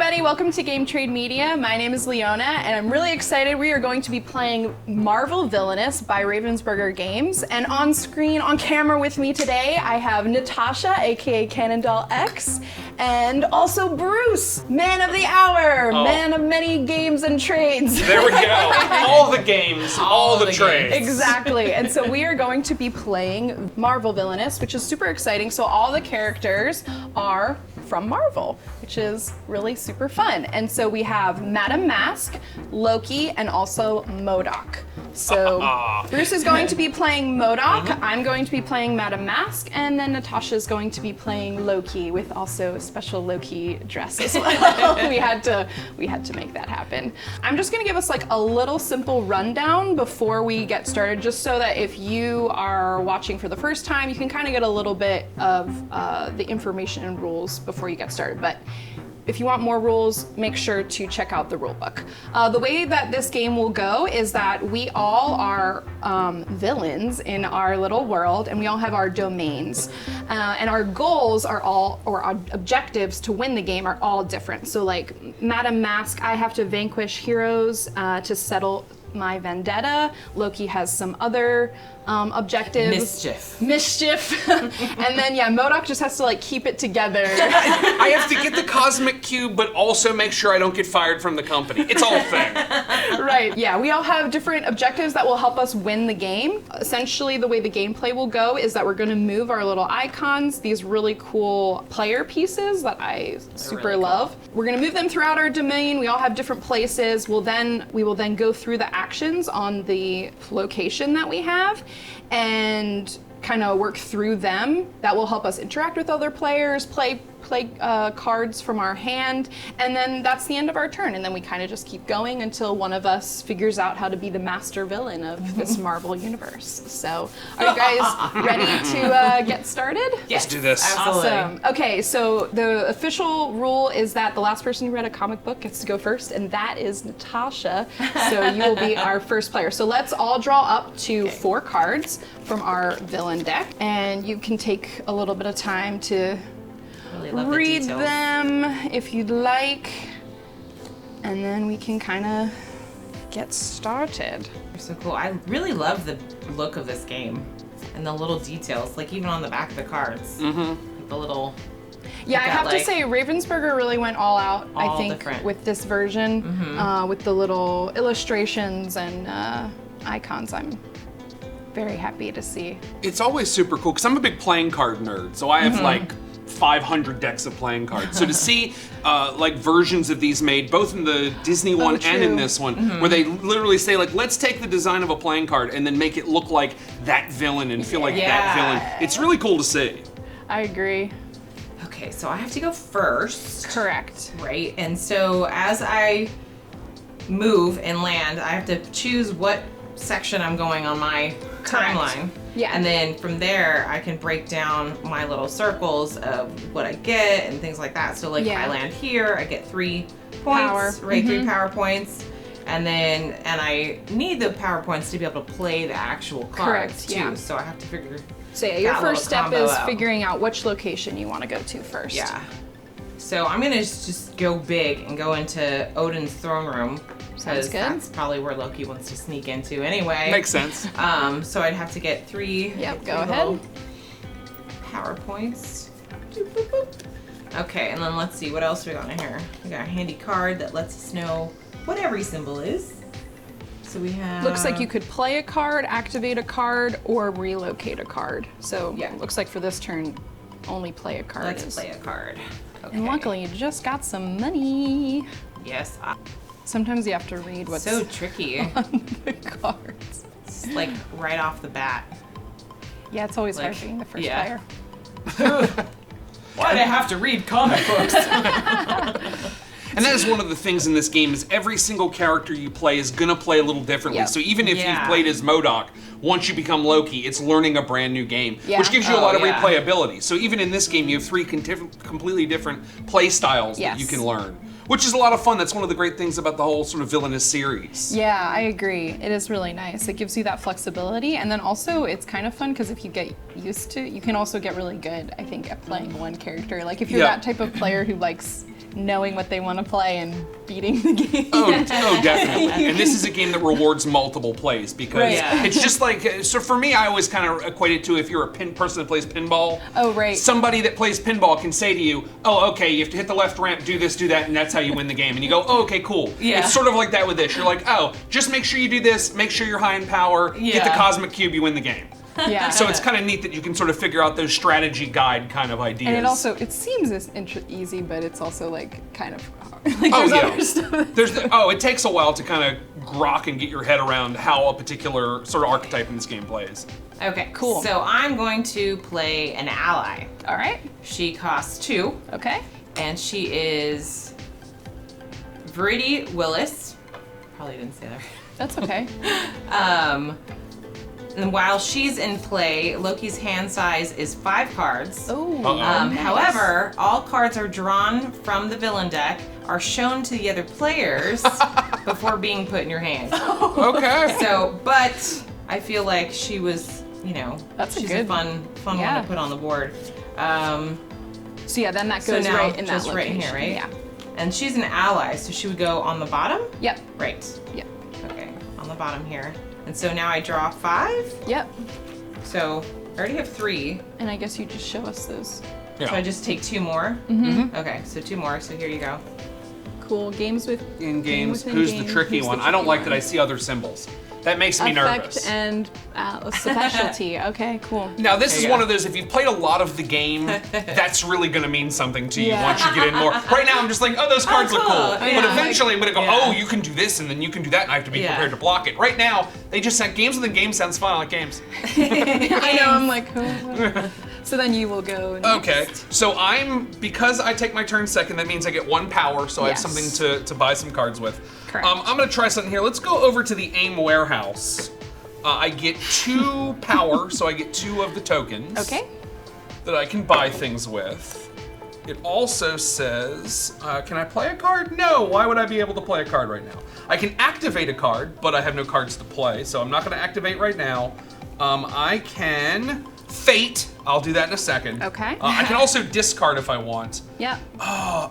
everybody, welcome to Game Trade Media. My name is Leona, and I'm really excited. We are going to be playing Marvel Villainous by Ravensburger Games. And on screen, on camera with me today, I have Natasha, aka CannonDollX, and also Bruce, man of the hour, man of many games and trades. There we go. All the games, all the trades. Exactly. And so we are going to be playing Marvel Villainous, which is super exciting. So all the characters are from Marvel, which is really super fun. And so we have Madame Masque, Loki, and also M.O.D.O.K. So Bruce is going to be playing M.O.D.O.K, I'm going to be playing Madame Masque, and then Natasha is going to be playing Loki with also a special Loki dress as well. we had to make that happen. I'm just gonna give us like a little simple rundown before we get started, just so that if you are watching for the first time, you can kind of get a little bit of the information and rules before you get started. But if you want more rules, make sure to check out the rule book. The way that this game will go is that we all are villains in our little world, and we all have our domains. And our goals are all, or our objectives to win the game are all different. So like Madame Masque, I have to vanquish heroes to settle my vendetta. Loki has some other objectives. Mischief. And then M.O.D.O.K just has to like keep it together. I have to get the cosmic cube, but also make sure I don't get fired from the company. It's all a thing. Right, yeah, we all have different objectives that will help us win the game. Essentially, the way the gameplay will go is that we're gonna move our little icons, these really cool player pieces that I super love. We're gonna move them throughout our domain. We all have different places. We will then go through the actions on the location that we have and kind of work through them. That will help us interact with other players, play cards from our hand, and then that's the end of our turn. And then we kind of just keep going until one of us figures out how to be the master villain of this Marvel universe. So, are you guys ready to get started? Yes. Let's do this. Absolutely. Awesome. Okay, so the official rule is that the last person who read a comic book gets to go first, and that is Natasha. So you will be our first player. So let's all draw up to 4 cards from our villain deck, and you can take a little bit of time to read them if you'd like, and then we can kind of get started. They're so cool. I really love the look of this game and the little details, like even on the back of the cards. The little. Yeah, I have to say Ravensburger really went all out, I think, different. with this version, with the little illustrations and icons. I'm very happy to see. It's always super cool, because I'm a big playing card nerd, so I have like 500 decks of playing cards. So to see like versions of these made, both in the Disney one and in this one, where they literally say like, let's take the design of a playing card and then make it look like that villain and feel like that villain. It's really cool to see. I agree. Okay, so I have to go first. Correct. Right, and so as I move and land, I have to choose what section I'm going on my timeline. Yeah. And then from there, I can break down my little circles of what I get and things like that. So like if I land here, I get 3 points, right? 3 power points. And then, I need the power points to be able to play the actual cards too. So I have to figure So your first step is figuring out which location you want to go to first. Yeah. So I'm gonna just go big and go into Odin's throne room. Because that's probably where Loki wants to sneak into anyway. Makes sense. So I'd have to get 3 go ahead. Power points. Boop, boop, boop. Okay, and then let's see, what else we got in here? We got a handy card that lets us know what every symbol is. So we have... Looks like you could play a card, activate a card, or relocate a card. So looks like for this turn, only play a card. Let's play a card. Okay. And luckily, you just got some money. Yes. Sometimes you have to read what's so tricky on the cards. It's like right off the bat. Yeah, it's always hard being the first player. Why'd I have to read comic books? And that is one of the things in this game is every single character you play is gonna play a little differently. So even if you've played as M.O.D.O.K, once you become Loki, it's learning a brand new game, which gives you a lot of replayability. So even in this game, you have 3 completely different play styles that you can learn, which is a lot of fun. That's one of the great things about the whole sort of villainous series. Yeah, I agree. It is really nice. It gives you that flexibility, and then also it's kind of fun because if you get used to, you can also get really good, I think, at playing one character. Like if you're that type of player who likes knowing what they want to play and beating the game. Oh, definitely. And this is a game that rewards multiple plays because it's just like, so for me, I always kind of equate it to if you're a person that plays pinball. Oh, right. Somebody that plays pinball can say to you, oh, okay, you have to hit the left ramp, do this, do that, and that's how you win the game. And you go, oh, okay, cool. Yeah. It's sort of like that with this. You're like, oh, just make sure you do this, make sure you're high in power, get the cosmic cube, you win the game. Yeah. So it's kind of neat that you can sort of figure out those strategy guide kind of ideas. And it seems easy, but it's also like kind of hard. Like, other stuff. It takes a while to kind of grok and get your head around how a particular sort of archetype in this game plays. Okay, cool. So I'm going to play an ally. All right. She costs 2. Okay. And she is 𝙂𝙧𝙤𝙤𝙤𝙤. Probably didn't say that. That's okay. And while she's in play, Loki's hand size is 5 cards. Oh. Uh-oh. Nice. However, all cards are drawn from the villain deck, are shown to the other players before being put in your hand. Okay. So, but I feel like she was, she's a fun one to put on the board. So yeah, then that goes now, right in that just location. right in here, right? Yeah. And she's an ally, so she would go on the bottom? Yep. Right. Yep. Okay, on the bottom here. And so now I draw 5. Yep. So I already have 3. And I guess you just show us those. Yeah. So I just take 2 more? Mm-hmm. Okay, so 2 more, so here you go. Cool. Games with In games, within who's game, the tricky who's the one? I don't tricky like that one? I see other symbols. That makes me Effect nervous. and specialty. Okay, cool. Now this There is you one go. of those, if you've played a lot of the game, that's really gonna mean something to you Yeah. once you get in more. Right now I'm just like, oh, those cards look cool. cool. Yeah. But eventually I'm gonna go, Yeah. oh, you can do this and then you can do that and I have to be prepared to block it. Right now, they just said games within games sounds fun, I like games. I know, I'm like, oh. So then you will go next. Okay, so because I take my turn second, that means I get 1 power, so I have something to buy some cards with. Correct. I'm gonna try something here. Let's go over to the AIM warehouse. I get 2 power, so I get 2 of the tokens. Okay. That I can buy things with. It also says, can I play a card? No, why would I be able to play a card right now? I can activate a card, but I have no cards to play, so I'm not gonna activate right now. I can Fate, I'll do that in a second. Okay. I can also discard if I want. Yep.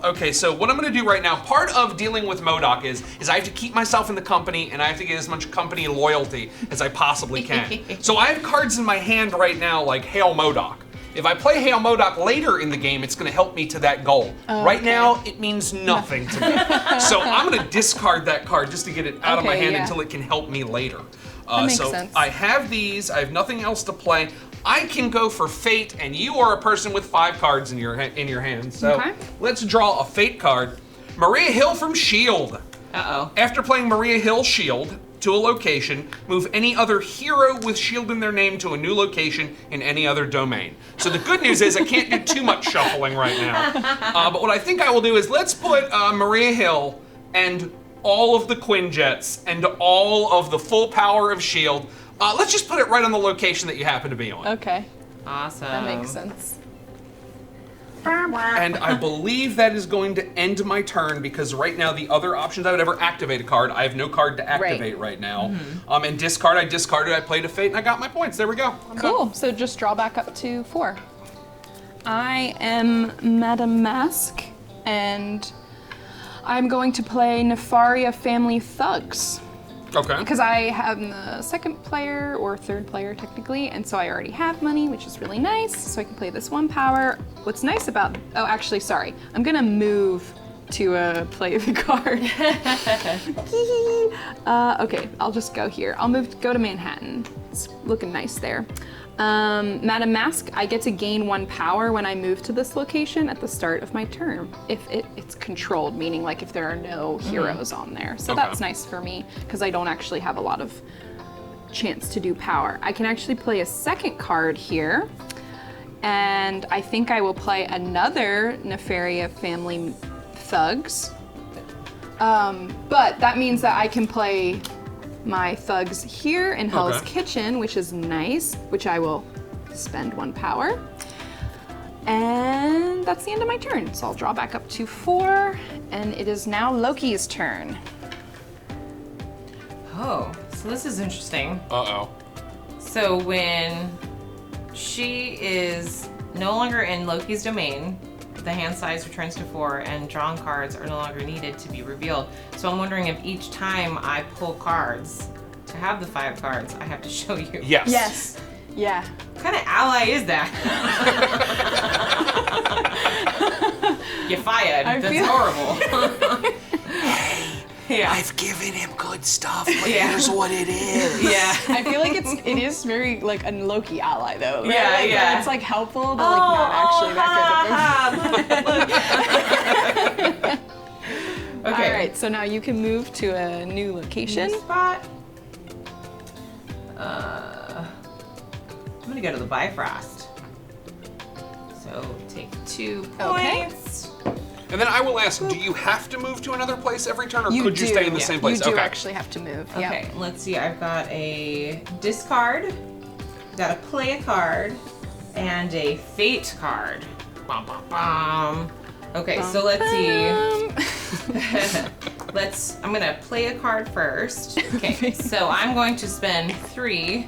Okay, so what I'm gonna do right now, part of dealing with M.O.D.O.K is I have to keep myself in the company and I have to get as much company loyalty as I possibly can. So I have cards in my hand right now like Hail M.O.D.O.K. If I play Hail M.O.D.O.K later in the game, it's gonna help me to that goal. Right now, it means nothing to me. So I'm gonna discard that card just to get it out of my hand until it can help me later. That makes so sense. I have these, I have nothing else to play. I can go for Fate, and you are a person with 5 cards in your hand. So let's draw a Fate card. Maria Hill from S.H.I.E.L.D. Uh-oh. After playing Maria Hill S.H.I.E.L.D. to a location, move any other hero with S.H.I.E.L.D. in their name to a new location in any other domain. So the good news is I can't do too much shuffling right now. But what I think I will do is let's put Maria Hill and all of the Quinjets and all of the full power of S.H.I.E.L.D. Let's just put it right on the location that you happen to be on. Okay. Awesome. That makes sense. And I believe that is going to end my turn because right now the other options I would ever activate a card, I have no card to activate right now. And discard, I discarded, I played a Fate and I got my points. There we go. Cool. So just draw back up to 4. I am Madame Masque, and I'm going to play Nefaria Family Thugs. Okay. Because I am the 2nd player, or 3rd player technically, and so I already have money, which is really nice, so I can play this 1 power. What's nice about, sorry, I'm gonna move to play the card. Okay, I'll just go here. I'll go to Manhattan. It's looking nice there. Madame Masque, I get to gain 1 power when I move to this location at the start of my turn. If it's controlled, meaning like if there are no heroes on there. So that's nice for me, because I don't actually have a lot of chance to do power. I can actually play a 2nd card here, and I think I will play another Nefaria Family Thugs. But that means that I can play my thugs here in Hell's Kitchen, which is nice, which I will spend 1 power. And that's the end of my turn. So I'll draw back up to 4, and it is now Loki's turn. Oh, so this is interesting. Uh-oh. So when she is no longer in Loki's domain, the hand size returns to 4 and drawn cards are no longer needed to be revealed. So I'm wondering if each time I pull cards to have the 5 cards, I have to show you. Yes. Yes. Yeah. What kind of ally is that? You're fired. That's horrible. Yeah. I've given him good stuff, but Yeah. here's what it is. Yeah. I feel like it is very like a Loki ally though. Right? Yeah, Like, yeah. It's like helpful, but like not actually that good of a Okay. All right, so now you can move to a new location. Spot. I'm gonna go to the Bifrost. So take 2 Okay. points. And then I will ask, do you have to move to another place every turn, or You could you do. stay in the same place? You do Okay. actually have to move. Yeah. Okay, let's see. I've got a discard, got a play a card, and a fate card. Bum, bum, bum. Okay, so let's see. I'm gonna play a card first. Okay, so I'm going to spend 3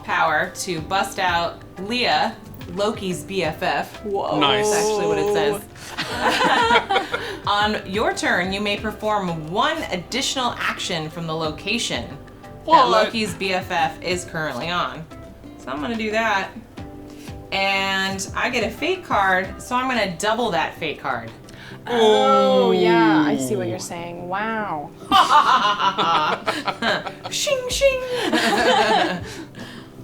power to bust out Leah, Loki's BFF. Whoa. Nice. That's actually what it says. On your turn, you may perform 1 additional action from the location that What? Loki's BFF is currently on. So I'm gonna do that. And I get a fate card, so I'm gonna double that fate card. Oh yeah, I see what you're saying. Wow. Shing shing!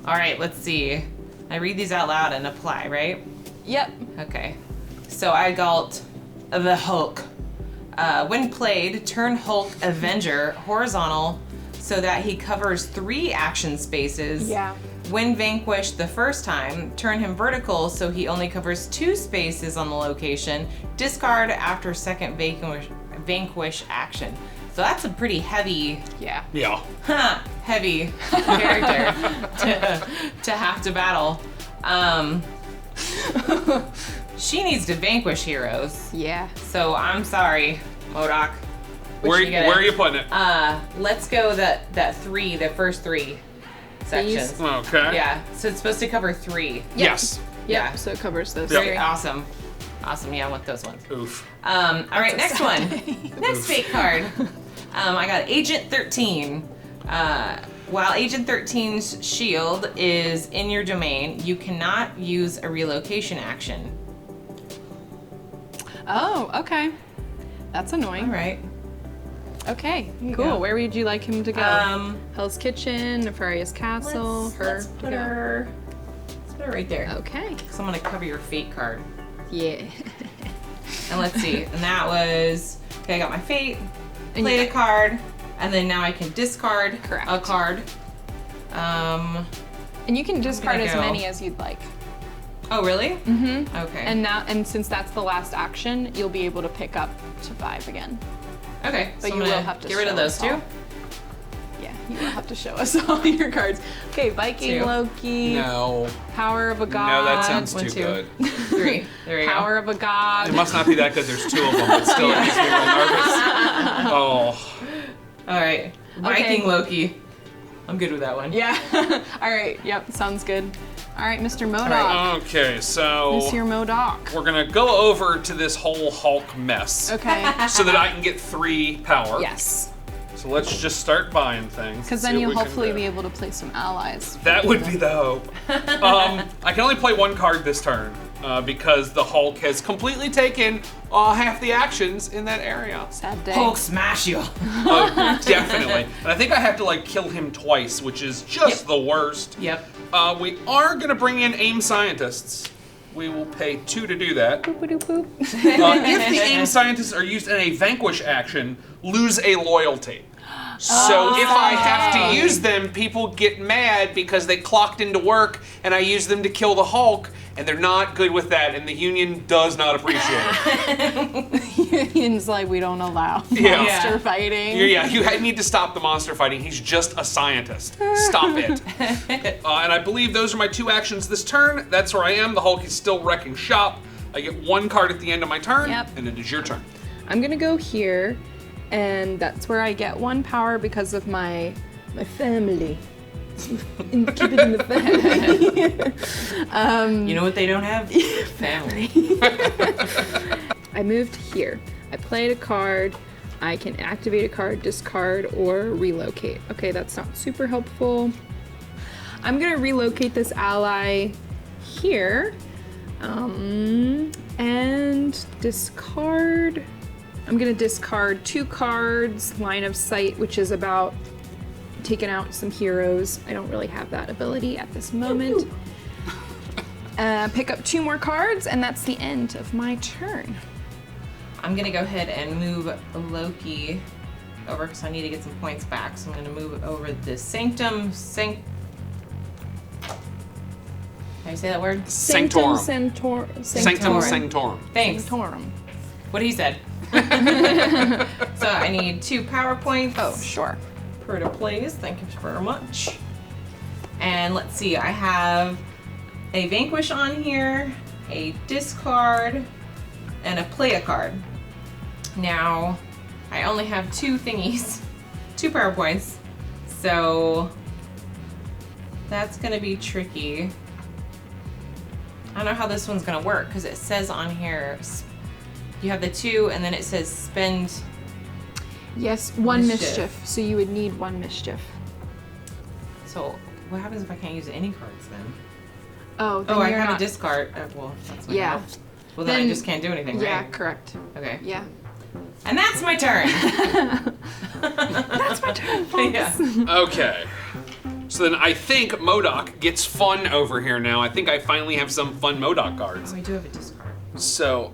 All right, let's see. I read these out loud and apply, right? Yep. Okay. So I got the Hulk. When played, turn Hulk Avenger horizontal so that he covers 3 action spaces. Yeah. When vanquished the first time, turn him vertical so he only covers 2 spaces on the location. Discard after second vanquish action. So that's a pretty heavy, Yeah. Yeah. heavy character to have to battle. She needs to vanquish heroes. Yeah. So I'm sorry, M.O.D.O.K. Where are you putting it? Let's go the 3, the first 3 sections. Okay. Yeah, so it's supposed to cover 3. Yes. Yeah. So it covers those Very three. Awesome. Awesome, yeah, I want those ones. Oof. All right, next one. Next fate card. I got Agent 13. While Agent 13's shield is in your domain, you cannot use a relocation action. Oh, okay. That's annoying. All right. Okay, you cool. go. Where would you like him to go? Hell's Kitchen, Nefarious Castle, Let's her. put her right there. Okay. So I'm gonna cover your fate card. Yeah. And let's see. And that was okay. I got my fate, And played you- a card, and then now I can discard Correct. a card. And you can discard gonna as go- many as you'd like. Oh really? Mm-hmm. Okay. And since that's the last action, you'll be able to pick up to 5 again. okay. But so you I'm will gonna have to get rid of show those us 2. all. Yeah, you will have to show us all your cards. Okay, Viking 2. Loki, No. Power of a God. No, that sounds 1, too 2, good. 3. There you Power of a God. It must not be that good. There's 2 of them, but still it makes me a little nervous. Oh. go. All right. Viking Loki. I'm good with that one. Yeah. All right. Yep. Sounds good. All right, Mr. M.O.D.O.K. right. Okay, so Monsieur M.O.D.O.K. we're gonna go over to this whole Hulk mess Okay. so that I can get 3 power. Yes. So let's just start buying things. Because see then what you'll we can hopefully do. be able to play some allies. That would be the hope. I can only play 1 card this turn because the Hulk has completely taken half the actions in that area. Sad day. Hulk smash you. Oh, definitely. And I think I have to like kill him twice, which is just the worst. Yep. We are gonna bring in AIM scientists. We will pay 2 to do that. Boop-a-doop-boop. If the AIM scientists are used in a vanquish action, lose a loyalty. So if I have to use them, people get mad because they clocked into work and I use them to kill the Hulk, and they're not good with that, and the union does not appreciate it. Union's like, we don't allow monster fighting. Yeah, you need to stop the monster fighting. He's just a scientist. Stop it. And I believe those are my 2 actions this turn. That's where I am. The Hulk is still wrecking shop. I get 1 card at the end of my turn, and it is your turn. I'm gonna go here, and that's where I get 1 power because of my family. Keep it in the family. You know what they don't have? Family. I moved here. I played a card. I can activate a card, discard, or relocate. Okay, that's not super helpful. I'm gonna relocate this ally here, and discard. I'm gonna discard 2 cards, Line of Sight, which is about taking out some heroes. I don't really have that ability at this moment. Pick up 2 more cards, and that's the end of my turn. I'm gonna go ahead and move Loki over because I need to get some points back. So I'm gonna move over the Sanctum. How do you say that word? Sanctorum. Sanctorum. Sanctorum. Thanks. Sanctorum. What he said. So I need 2 power points. Oh, sure. Per to please. Thank you very much. And let's see, I have a Vanquish on here, a discard, and a play a card. Now, I only have 2 thingies, 2 power points, so that's gonna be tricky. I don't know how this one's gonna work because it says on here, you have the 2 and then it says spend. Yes, 1 mischief. So you would need 1 mischief. So what happens if I can't use any cards then? Oh, then I you're have not... a discard. Well, that's my help. Well, then I just can't do anything, right? Yeah, correct. Okay. Yeah. And that's my turn. That's my turn, folks. Yeah. Okay. So then I think M.O.D.O.K gets fun over here now. I think I finally have some fun M.O.D.O.K cards. Oh, we do have a discard. So,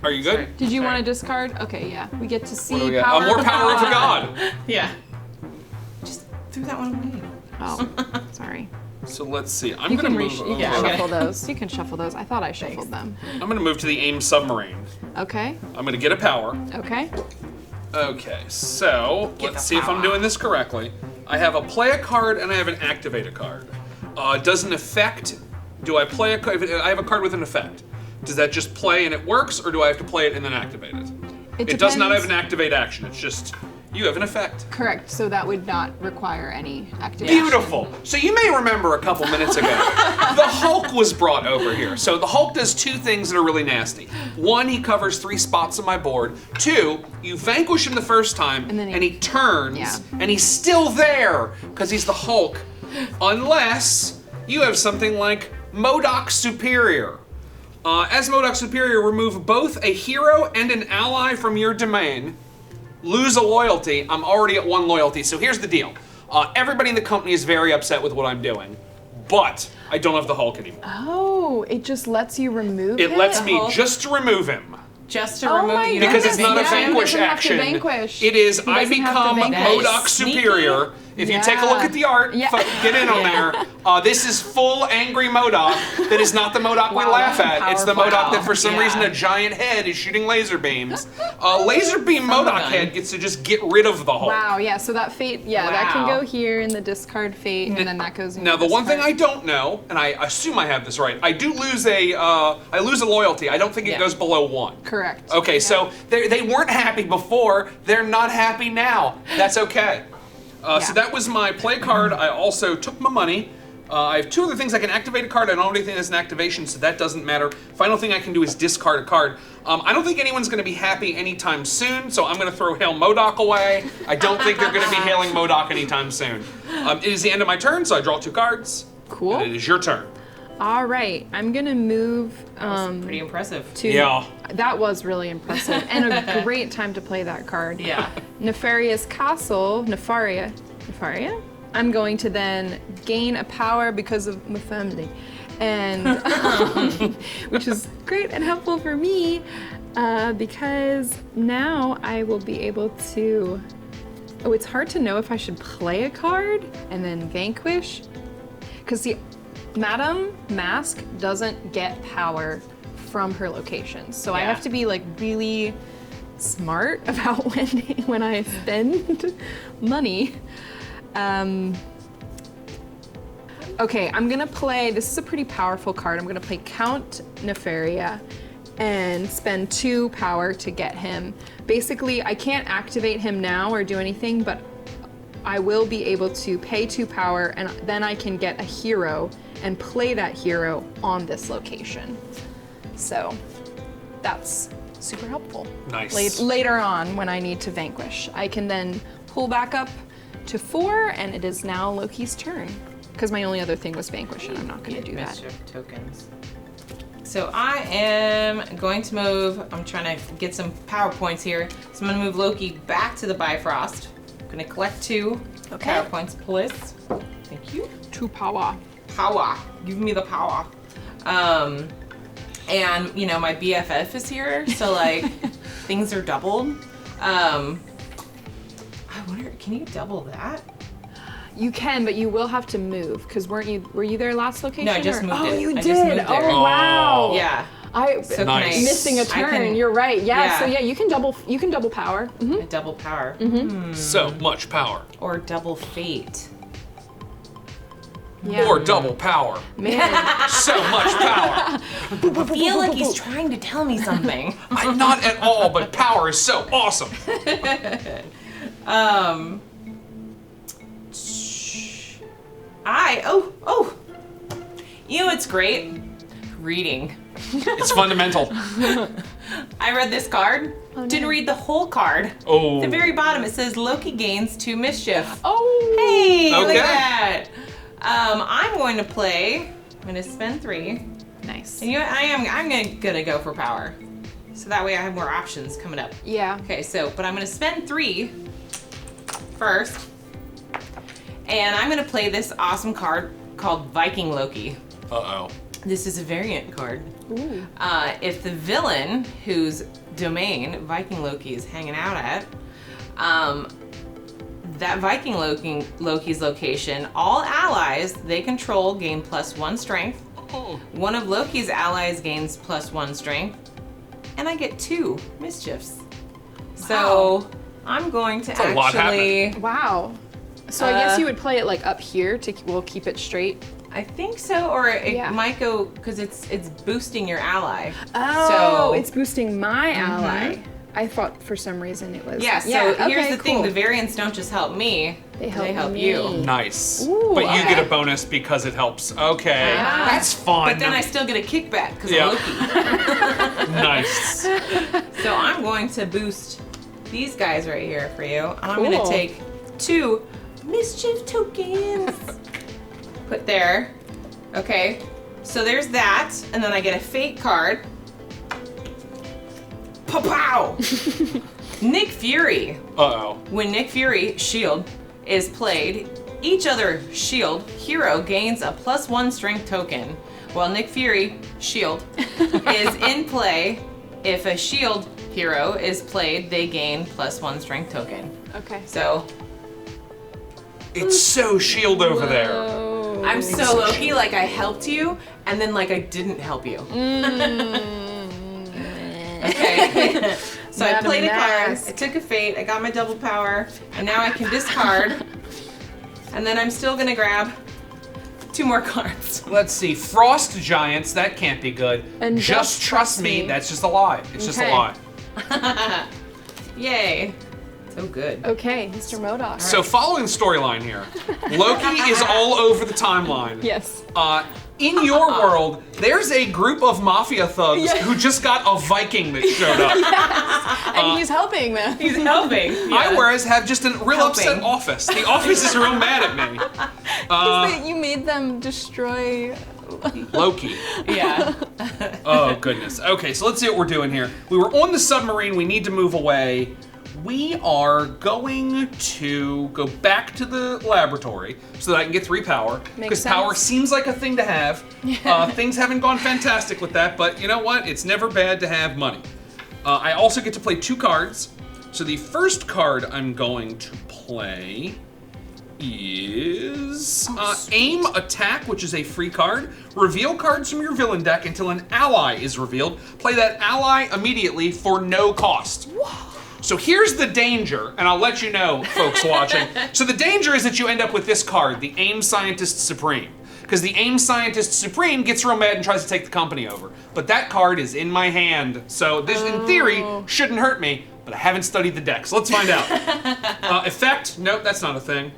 are you good? Sorry. Did you want to discard? Okay, yeah. We get to see What do we got? power. More power of a god. Yeah. Just threw that one away. Oh, sorry. So let's see. I'm You gonna can, move. you Yeah, can okay. shuffle those. You can shuffle those. I thought I shuffled them. I'm gonna move to the AIM submarine. Okay. I'm gonna get a power. Okay. Okay, so Get let's the see if I'm power. doing this correctly. I have a play a card and I have an activate a card. Does an effect? Do I play a card? I have a card with an effect. Does that just play and it works, or do I have to play it and then activate it? It does not have an activate action. It's just you have an effect. Correct. So that would not require any activation. Beautiful. So you may remember a couple minutes ago, the Hulk was brought over here. So the Hulk does 2 things that are really nasty. 1, he covers 3 spots on my board. 2, you vanquish him the first time, and he turns, and he's still there because he's the Hulk, unless you have something like M.O.D.O.K Superior. As M.O.D.O.K Superior, remove both a hero and an ally from your domain. Lose a loyalty. I'm already at 1 loyalty, so here's the deal. Everybody in the company is very upset with what I'm doing, but I don't have the Hulk anymore. Oh, it just lets you remove It lets me Hulk? just to remove him. Just to Oh remove my the Because it's not a Yeah, he vanquish doesn't have to action. vanquish. It is, He I doesn't have to become vanquish. M.O.D.O.K Superior. If you take a look at the art, Yeah. get in on there. This is full angry M.O.D.O.K. That is not the M.O.D.O.K we Wow, laugh that's at. It's the powerful. M.O.D.O.K that for some Yeah. reason a giant head is shooting laser beams. Laser beam M.O.D.O.K them. head gets to just get rid of the Hulk. Wow, yeah, so that fate, that can Wow. go here in the discard fate, and then that goes in Now, your the one thing I discard. don't know, and I assume I have this right, I do lose a loyalty. I don't think it Yeah. goes below 1. Correct. Okay, so they weren't happy before. They're not happy now. That's okay. So that was my play card. I also took my money. I have 2 other things. I can activate a card. I don't have anything that's an activation, so that doesn't matter. Final thing I can do is discard a card. I don't think anyone's going to be happy anytime soon, so I'm going to throw Hail M.O.D.O.K away. I don't think they're going to be hailing M.O.D.O.K anytime soon. It is the end of my turn, so I draw 2 cards. Cool. And it is your turn. All right, I'm gonna move Pretty impressive. to. Yeah. That was really impressive, and a great time to play that card. Yeah. Nefarious Castle, Nefaria. I'm going to then gain a power because of my family, and which is great and helpful for me because now I will be able to Oh, it's hard to know if I should play a card and then vanquish. Because the Madame Masque doesn't get power from her locations. So I have to be like really smart about when I spend money. Okay, I'm gonna play, this is a pretty powerful card. I'm gonna play Count Nefaria and spend 2 power to get him. Basically, I can't activate him now or do anything, but I will be able to pay 2 power and then I can get a hero and play that hero on this location. So that's super helpful. Nice. Later on when I need to vanquish, I can then pull back up to 4 and it is now Loki's turn. Because my only other thing was vanquish and I'm not gonna do that. Mischief tokens. So I am going to move, I'm trying to get some power points here. So I'm gonna move Loki back to the Bifrost. I'm gonna collect 2 power points, please. Thank you. 2 power. Power, give me the power. And you know, my BFF is here, so like, things are doubled. I wonder, can you double that? You can, but you will have to move, because were you there last location? No, I just moved it. Oh, you I did? just moved there. Oh, wow. Yeah. So Nice. Missing a turn. You're right. Yeah. So yeah, you can double power. A double power. So much power. Or double fate. Yeah. Or double power. Man. So much power. I feel like he's trying to tell me something. I'm not at all, but power is so awesome. You know what's great? Reading. It's fundamental. I read this card. Oh, no. Didn't read the whole card. Oh. At the very bottom it says Loki gains 2 mischief. Oh. Hey, look Okay. at that. I'm going to play. I'm going to spend 3. Nice. And you know what? I'm gonna go for power. So that way I have more options coming up. Yeah. Okay, but I'm gonna spend 3 first. And I'm gonna play this awesome card called Viking Loki. Uh-oh. This is a variant card. Ooh. If the villain whose domain Viking Loki is hanging out at, that Viking Loki's location, all allies they control gain +1 strength. Oh. One of Loki's allies gains +1 strength, and I get 2 mischiefs. So I'm going to a lot actually. Wow. So I guess you would play it like up here to we'll keep it straight. I think so, or it Yeah. might go because it's boosting your ally. Oh, So it's boosting my ally. I thought for some reason it was. yeah. So here's okay, the thing: cool. the variants don't just help me; They help me. you. Nice. Ooh, but you okay. get a bonus because it helps. Okay. Ah. That's fun. But then I still get a kickback because Yeah. of Loki. Nice. So I'm going to boost these guys right here for you. And I'm going Cool. to take 2 mischief tokens. Put there. Okay. So there's that. And then I get a fate card. Pow! Nick Fury. Uh-oh. When Nick Fury shield is played, each other shield hero gains a +1 strength token. While Nick Fury shield is in play, if a shield hero is played, they gain +1 strength token. Okay. So It's so shield over there. Oh. I'm so Loki, like I helped you, and then like I didn't help you. Okay. So I Madame played a card, Masque. I took a fate, I got my double power, and now I can discard. And then I'm still gonna grab 2 more cards. Let's see. Frost giants, that can't be good. And just trust me, that's just a lie. It's just a Okay. lie. Yay. So good. Okay, Mr. M.O.D.O.K. So following the storyline here, Loki is all over the timeline. Yes. In your world, there's a group of mafia thugs Yeah. who just got a Viking that showed up. And he's helping them. He's helping. I, whereas, have just a real Helping. upset office. The office is real mad at me. You made them destroy. Loki. Yeah. Oh, goodness. Okay, so let's see what we're doing here. We were on the submarine. We need to move away. We are going to go back to the laboratory so that I can get 3 power. Makes Because power sense. seems like a thing to have. Things haven't gone fantastic with that, but you know what? It's never bad to have money. I also get to play 2 cards. So the first card I'm going to play is Aim Attack, which is a free card. Reveal cards from your villain deck until an ally is revealed. Play that ally immediately for no cost. So here's the danger, and I'll let you know, folks watching. So the danger is that you end up with this card, the Aim Scientist Supreme. Because the Aim Scientist Supreme gets real mad and tries to take the company over. But that card is in my hand, so this, in theory, shouldn't hurt me, but I haven't studied the deck, so let's find out. Effect, nope, that's not a thing.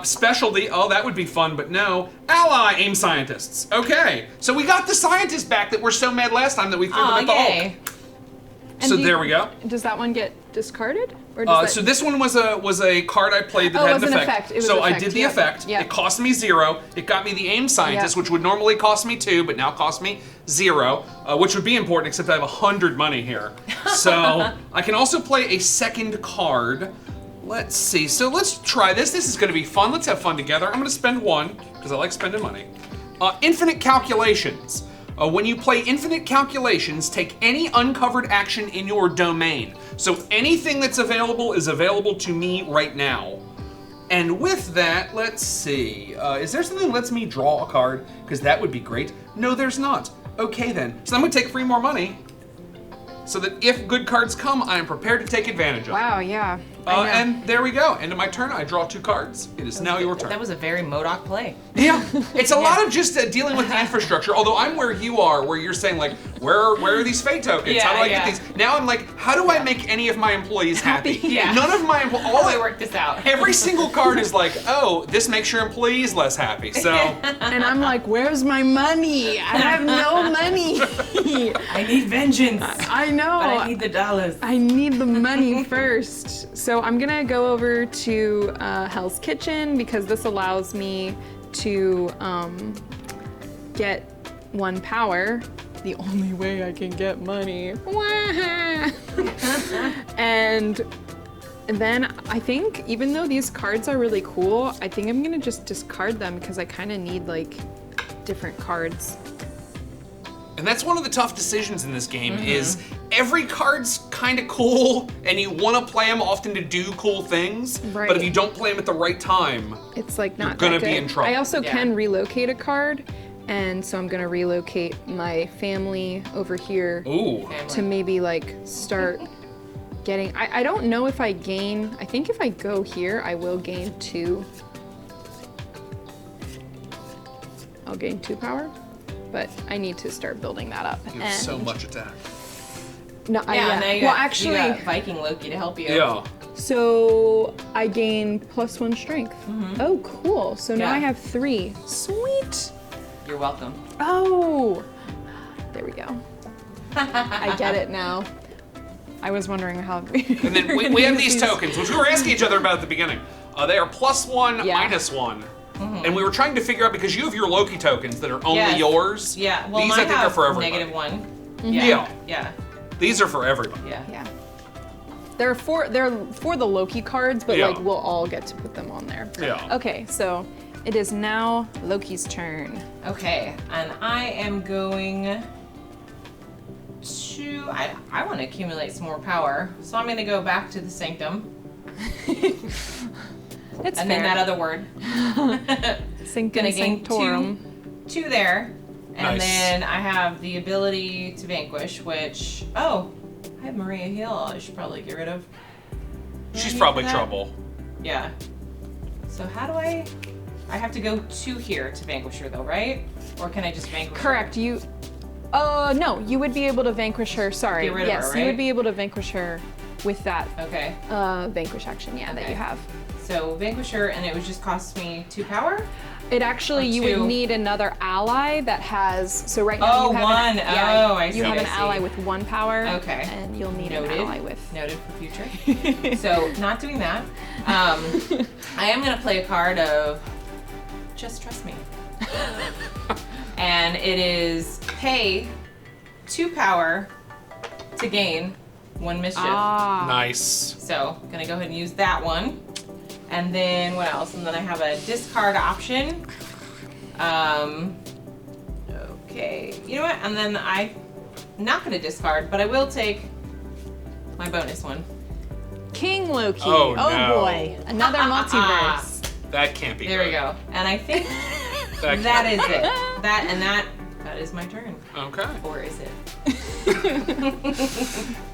Specialty, oh, that would be fun, but no. Ally Aim Scientists. Okay, so we got the scientists back that were so mad last time that we threw them at the Hulk. So there we go. Does that one get discarded? Or does so this one was a card I played that had an effect. It was so an effect. I did the effect. Yep. It cost me 0. It got me the Aim Scientist, which would normally cost me 2, but now cost me 0, which would be important, except I have 100 money here. So I can also play a second card. Let's see. So let's try this. This is going to be fun. Let's have fun together. I'm going to spend 1 because I like spending money. Infinite Calculations. When you play Infinite Calculations, take any uncovered action in your domain. So anything that's available is available to me right now. And with that, let's see. Is there something that lets me draw a card? Because that would be great. No, there's not. Okay then. So I'm gonna take 3 more money so that if good cards come, I am prepared to take advantage of them. Wow, yeah. And there we go. End of my turn. I draw 2 cards. It is now your turn. That was a very M.O.D.O.K play. Yeah, it's a lot of just dealing with the infrastructure. Although I'm where you are, where you're saying like, where are these fate tokens? How do I get these? Now I'm like, how do I make any of my employees happy? None of my employees. All I work this out. Every single card is like, oh, this makes your employees less happy. So. And I'm like, where's my money? I have no money. I need vengeance. I know. But I need the dollars. I need the money first. So I'm gonna go over to Hell's Kitchen because this allows me to get 1 power. The only way I can get money. And then I think, even though these cards are really cool, I think I'm gonna just discard them because I kind of need like different cards. And that's one of the tough decisions in this game is every card's kind of cool and you want to play them often to do cool things, Right. but if you don't play them at the right time, It's like not you're gonna that be good. in trouble. I also can relocate a card, and so I'm gonna relocate my family over here Ooh. to maybe like start getting. I don't know if I gain. I think if I go here, I will gain 2. I'll gain 2 power, but I need to start building that up. You have so much attack. No, Now you got, you got Viking Loki to help you. Yeah. So I gain +1 strength. Oh, cool. So now I have 3. Sweet. You're welcome. Oh, there we go. I get it now. I was wondering how. And then we have these tokens, which we were asking each other about at the beginning. They are +1, -1. And we were trying to figure out, because you have your Loki tokens that are only yours. Yeah, well, these mine I think are for everybody. -1. Yeah. These are for everybody. Yeah. They're for the Loki cards, but like we'll all get to put them on there. Yeah. Okay, so it is now Loki's turn. Okay, and I am going to, I want to accumulate some more power, so I'm going to go back to the Sanctum. It's and fair. then that other word. Gonna gain 2 there. And Nice. then I have the ability to vanquish, which, I have Maria Hill I should probably get rid of. She's probably trouble. Yeah. So how do I have to go to here to vanquish her though, right? Or can I just vanquish her? Correct. No, you would be able to vanquish her. Sorry. Get rid of yes, her, right? you would be able to vanquish her with that Okay. vanquish action, that you have. So vanquish her, and it would just cost me 2 power? It actually, you two. would need another ally that has, so right now you have one. I see, you have I an see. ally with 1 power. Okay. And you'll need Noted. an ally with. Noted for future. So not doing that. I am gonna play a card of Just Trust Me. And it is pay 2 power to gain 1 mischief. Nice. So gonna go ahead and use that one. And then what else? And then I have a discard option. Okay, you know what? And then I'm not gonna discard, but I will take my bonus one. King Loki. Oh, no. Boy, another multiverse. That can't be There good. we go. And I think That that can't is it. That is my turn. Okay. Or is it?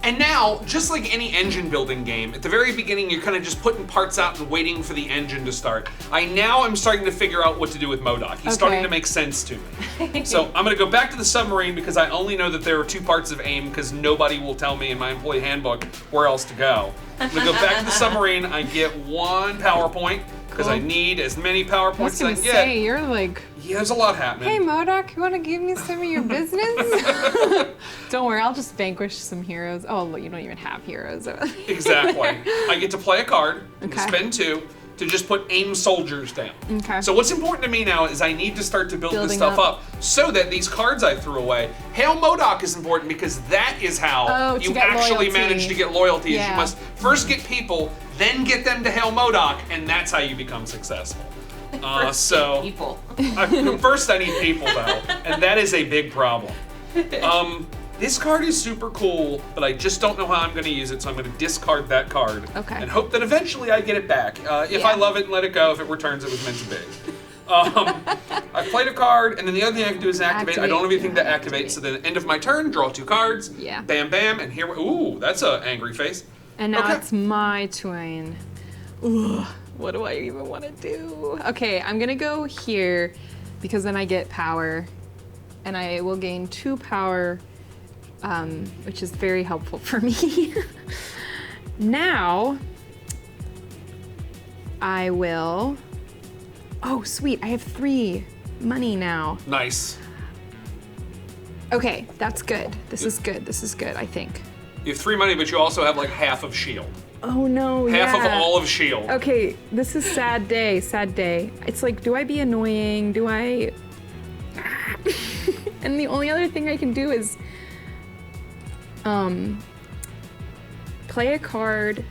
And now, just like any engine building game, at the very beginning you're kind of just putting parts out and waiting for the engine to start. I now am starting to figure out what to do with M.O.D.O.K. He's starting to make sense to me. So I'm gonna go back to the submarine because I only know that there are 2 parts of AIM because nobody will tell me in my employee handbook where else to go. I'm gonna go back to the submarine, I get 1 PowerPoint because I need as many PowerPoints as I can get. You're like, Yeah, there's a lot happening. hey M.O.D.O.K, you want to give me some of your business? Don't worry, I'll just vanquish some heroes. Oh, you don't even have heroes. Exactly. I get to play a card, Okay. spend 2, to just put AIM soldiers down. Okay. So what's important to me now is I need to start to build this Building stuff up. up so that these cards I threw away, Hail M.O.D.O.K is important because that is how to you get actually loyalty. manage to get loyalty. Is Yeah. you must first get people, then get them to Hail M.O.D.O.K, and that's how you become successful. People. First I need people though, and that is a big problem. This card is super cool, but I just don't know how I'm going to use it, so I'm going to discard that card. Okay. And hope that eventually I get it back. If Yeah. I love it and let it go, if it returns, it was meant to be. I played a card, and then the other thing I can do is activate. I don't have anything to activate, so then at the end of my turn, draw 2 cards. Yeah. Bam, bam, and here we... Ooh, that's an angry face. And now Okay. it's my turn. Ooh, what do I even want to do? Okay, I'm gonna go here because then I get power, and I will gain 2 power, which is very helpful for me. Now, I will. Oh, sweet! I have 3 money now. Nice. Okay, that's good. This is good. This is good. I think. You have 3 money, but you also have like half of S.H.I.E.L.D. Oh no! Half of yeah. all of S.H.I.E.L.D. Okay, this is sad day, sad day. It's like, do I be annoying? Do I... And the only other thing I can do is play a card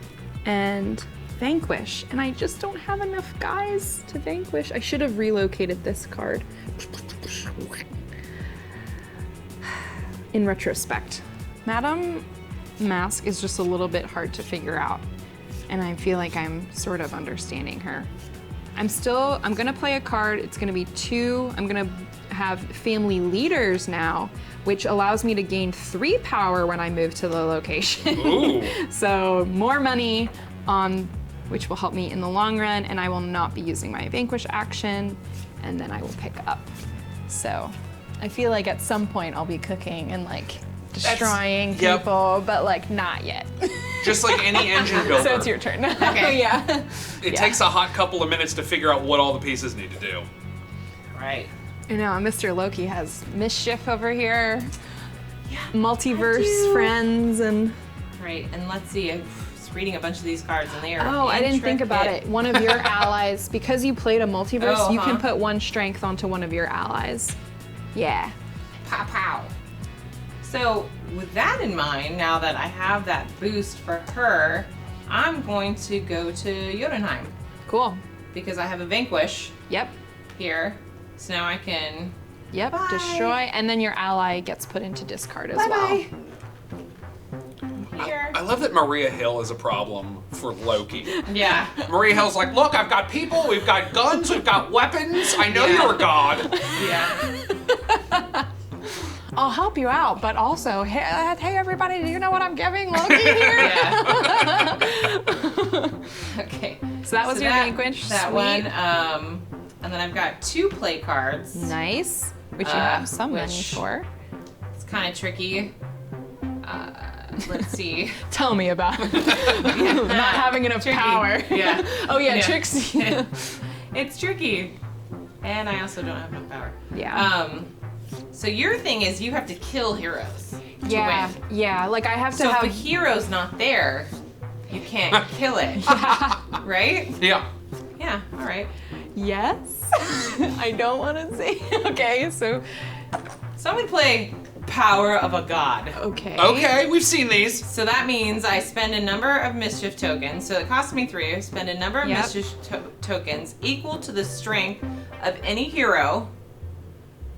and vanquish. And I just don't have enough guys to vanquish. I should have relocated this card. In retrospect. Madame Masque is just a little bit hard to figure out, and I feel like I'm sort of understanding her. I'm gonna play a card. It's gonna be 2. I'm gonna have family leaders now, which allows me to gain 3 power when I move to the location. Ooh. So more money, which will help me in the long run, and I will not be using my vanquish action, and then I will pick up. So I feel like at some point I'll be cooking and like destroying Yep. people, but like not yet. Just like any engine builder. So it's your turn. Okay. Yeah. It Yeah. takes a hot couple of minutes to figure out what all the pieces need to do. Right. You know, Mr. Loki has mischief over here. Yeah. Multiverse I do. friends and. Right. And let's see. I was reading a bunch of these cards, and they are. Oh, I didn't think about intricate. it. One of your allies, because you played a multiverse, Oh, you can huh. put 1 strength onto one of your allies. Yeah. Pow pow. So with that in mind, now that I have that boost for her, I'm going to go to Jotunheim Cool. because I have a vanquish Yep. here. So now I can. Yep. Bye. Destroy, and then your ally gets put into discard as well. Bye bye. Here. I love that Maria Hill is a problem for Loki. Yeah. Maria Hill's like, look, I've got people, we've got guns, we've got weapons. I know Yeah. you're a god. Yeah. I'll help you out, but also, hey everybody, do you know what I'm giving Loki here? Yeah. Okay. So that was your vanquish. That Sweet. one. And then I've got 2 play cards. Nice. Which you have some money which- for. It's kind of tricky. Let's see. Tell me about it. Not having enough Tricky. power. Yeah. Oh yeah, Yeah. Trixie. It's tricky. And I also don't have enough power. Yeah. So your thing is you have to kill heroes Yeah. to win. Yeah. Like I have to So have. if a hero's not there, you can't kill it. Right? Yeah. Yeah, all right. Yes. I don't want to say. Okay. So. So I'm gonna play Power of a God. Okay. Okay, we've seen these. So that means I spend a number of mischief tokens. So it costs me 3. I spend a number of Yep. mischief tokens equal to the strength of any hero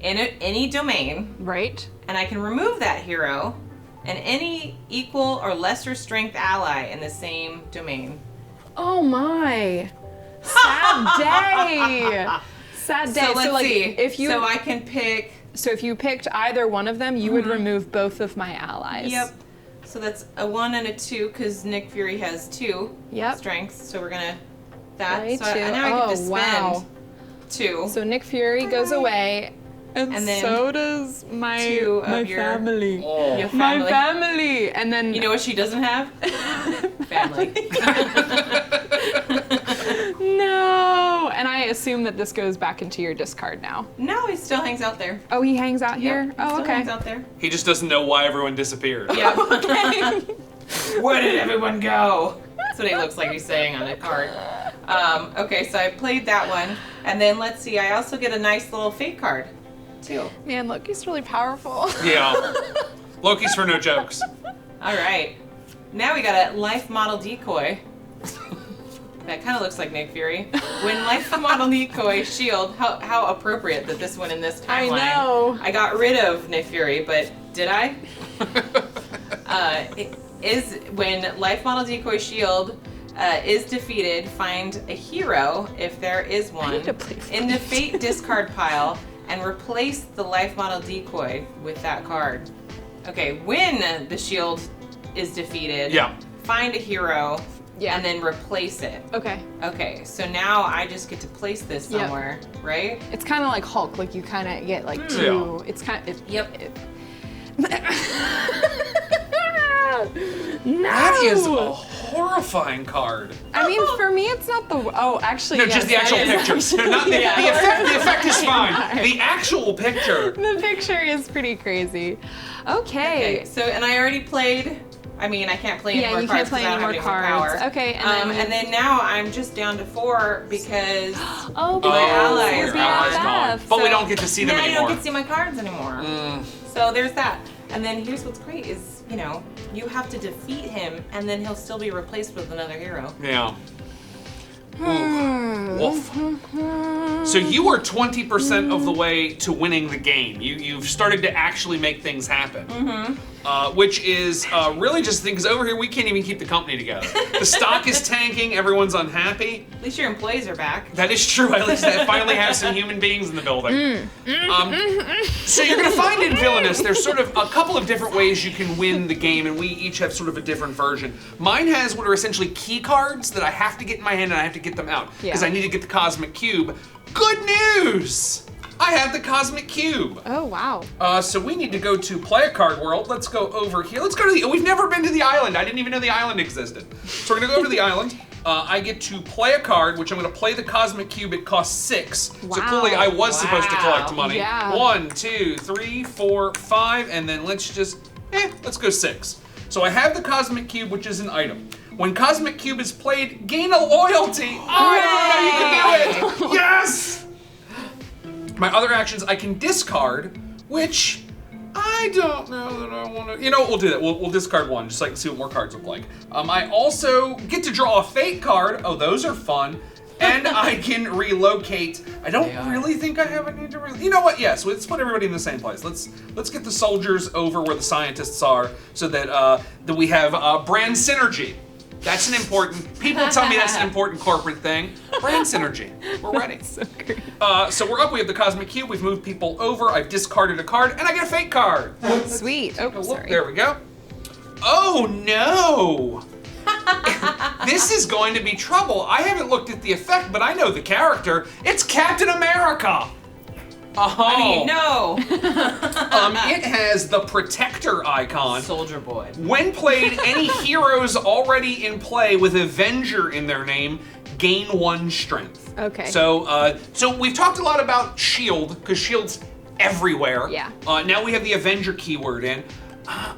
in any domain, Right. and I can remove that hero and any equal or lesser strength ally in the same domain. Oh my. Sad day. Sad day. So let's like, see. If you, so I can pick. So if you picked either one of them, you would remove both of my allies. Yep. So that's a 1 and a 2 because Nick Fury has 2 strengths. So we're gonna that. Right, so now I get to spend 2. So Nick Fury goes away. And then so does my 2 of your family. Your My family. family. And then You know what she doesn't have? Family. no. And I assume that this goes back into your discard now. No, he still hangs out there. Oh, he hangs out here? Yep, Oh, still okay. hangs out there. He just doesn't know why everyone disappeared. Yeah. Okay. Where did everyone go? That's what he looks like he's saying on a card. Okay, so I played that one. And then let's see, I also get a nice little fate card, too. Man, Loki's really powerful. Yeah. Loki's for no jokes. All right. Now we got a life model decoy. That kind of looks like Nick Fury. When life model decoy shield, how appropriate that this one in this timeline. I know. I got rid of Nick Fury, but did I? It is when life model decoy shield is defeated, find a hero, if there is one, need to play in the fate discard pile and replace the life model decoy with that card. Okay, when the shield is defeated, find a hero and then replace it. Okay. Okay, so now I just get to place this somewhere, right? It's kind of like Hulk. Like you kind of get like two. It's kind of. No. That is a horrifying card. I mean, for me, it's not the. Oh, actually, No, yes, just the actual that is picture. actually- No, not the effect. The effect is fine. Horrifying. The actual picture. The picture is pretty crazy. Okay. Okay, so and I already played. I mean, I can't play any more you cards can't play 'cause I any don't more have any cards. power. Okay, And then now I'm just down to 4 because Oh, my ally your is ally's gone. gone. But we don't get to see them now you anymore. don't get to see my cards anymore. So there's that. And then here's what's great is, you know, you have to defeat him and then he'll still be replaced with another hero. Yeah. Woof. So you are 20% of the way to winning the game. You've started to actually make things happen. Which is really just the thing, because over here we can't even keep the company together. The stock is tanking, everyone's unhappy. At least your employees are back. That is true, at least I finally have some human beings in the building. So you're gonna find in Villainous, there's sort of a couple of different ways you can win the game, and we each have sort of a different version. Mine has what are essentially key cards that I have to get in my hand and I have to get them out, because I need to get the Cosmic Cube. Good news! I have the Cosmic Cube. Oh, wow. So we need to go to Play a Card World. Let's go over here. Let's go to the, we've never been to the island. I didn't even know the island existed. So we're gonna go over to the island. I get to play a card, which I'm gonna play the Cosmic Cube. It costs 6. So clearly I was supposed to collect money. Yeah. 1, 2, 3, 4, 5, and then let's just, let's go 6. So I have the Cosmic Cube, which is an item. When Cosmic Cube is played, gain a loyalty. Oh, I didn't know you could do it. Yes! My other actions, I can discard, which I don't know that I want to. You know what? We'll do that. We'll discard one, just so I can see what more cards look like. I also get to draw a fate card. Oh, those are fun. And I can relocate. I don't really think I have a need to. You know what? Yes. Let's put everybody in the same place. Let's get the soldiers over where the scientists are, so that we have brand synergy. That's an important. People tell me that's an important corporate thing. Brand synergy. We're ready. So great. So we're up. We have the Cosmic Cube. We've moved people over. I've discarded a card, and I get a fate card. Sweet. Oh, Look, sorry. there we go. Oh no! This is going to be trouble. I haven't looked at the effect, but I know the character. It's Captain America. Oh. I mean, no. It has the Protector icon. Soldier Boy. When played, any heroes already in play with Avenger in their name gain 1 strength. Okay. So, so we've talked a lot about Shield, because Shield's everywhere. Yeah. Now we have the Avenger keyword in.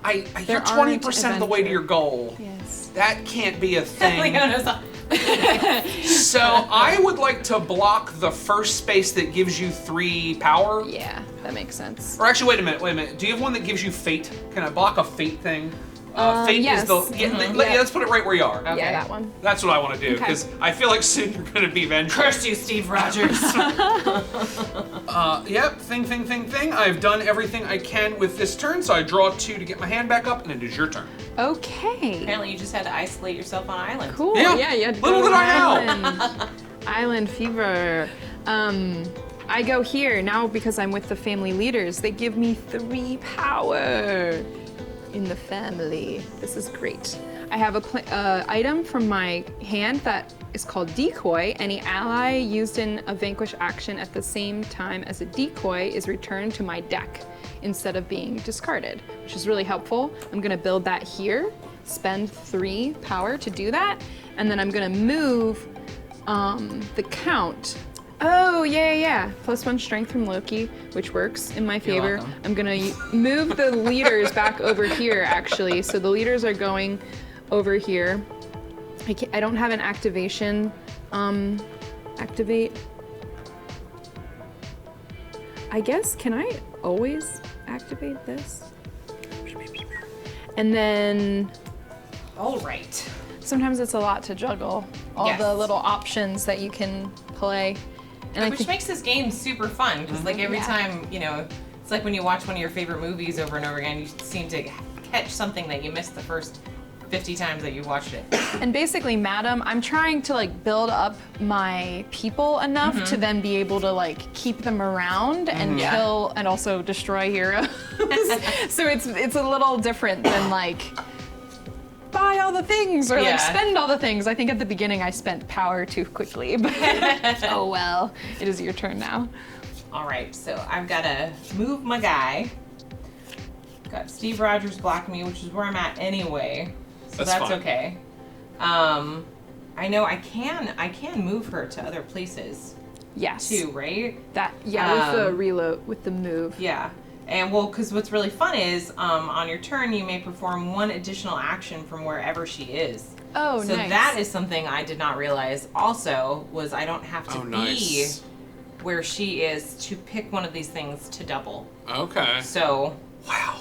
You're aren't 20% of the way to Avenger. your goal. Yes. That can't be a thing. Leona's on. So I would like to block the first space that gives you 3 power. Yeah, that makes sense. Or actually, wait a minute. Do you have one that gives you fate? Can I block a fate thing? Fate yes. is the. Yeah, let's put it right where you are. Okay. Yeah, that one. That's what I want to do because I feel like soon you're going to be vengeful. Curse you, Steve Rogers. Yep. Thing. I've done everything I can with this turn, so I draw 2 to get my hand back up, and it is your turn. Okay. Apparently, you just had to isolate yourself on an island. Cool. Yeah. You had to Little go did to I an island. Island fever. I go here now because I'm with the family leaders. They give me 3 power in the family. This is great. I have a item from my hand that is called decoy. Any ally used in a vanquish action at the same time as a decoy is returned to my deck instead of being discarded, which is really helpful. I'm gonna build that here, spend 3 power to do that, and then I'm gonna move the count. Oh, yeah. +1 strength from Loki, which works in my favor. welcome. I'm gonna move the leaders back over here, actually. So the leaders are going over here. I don't have an activation. Activate. I guess, can I always activate this? And then All right. Sometimes it's a lot to juggle all Yes. the little options that you can play. And Which makes this game super fun because, like, every Yeah. time, it's like when you watch one of your favorite movies over and over again, you seem to catch something that you missed the first 50 times that you watched it. And basically, Madam, I'm trying to like build up my people enough to then be able to like keep them around and kill and also destroy heroes. So it's a little different than like buy all the things or like spend all the things. I think at the beginning I spent power too quickly, but oh well. It is your turn now. All right, so I've got to move my guy. Got Steve Rogers blocking me, which is where I'm at anyway. So that's fine. okay. I know I can move her to other places Yes. too, right? That with the reload, with the move. Yeah. And well, because what's really fun is on your turn, you may perform 1 additional action from wherever she is. Oh, So nice. that is something I did not realize also was I don't have to be nice. where she is to pick one of these things to double. Okay. So, Wow.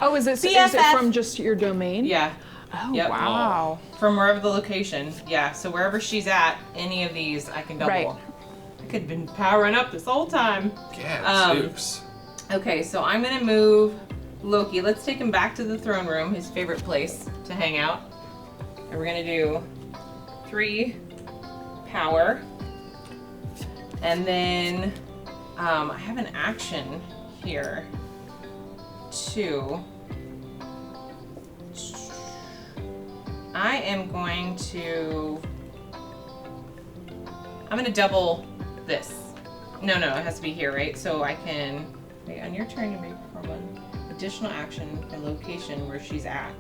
Oh, is it BFF. from just your domain? yeah. Oh, Yep. wow. From wherever the location. Yeah. So wherever she's at, any of these I can double. Right. I could have been powering up this whole time. Yeah, Zeus. Okay, so I'm gonna move Loki. Let's take him back to the throne room, his favorite place to hang out. And we're gonna do 3 power. And then I have an action here too. I am going to. I'm gonna double this. No, it has to be here, right? So I can. Wait, on your turn, you may perform an additional action from the location where she's at.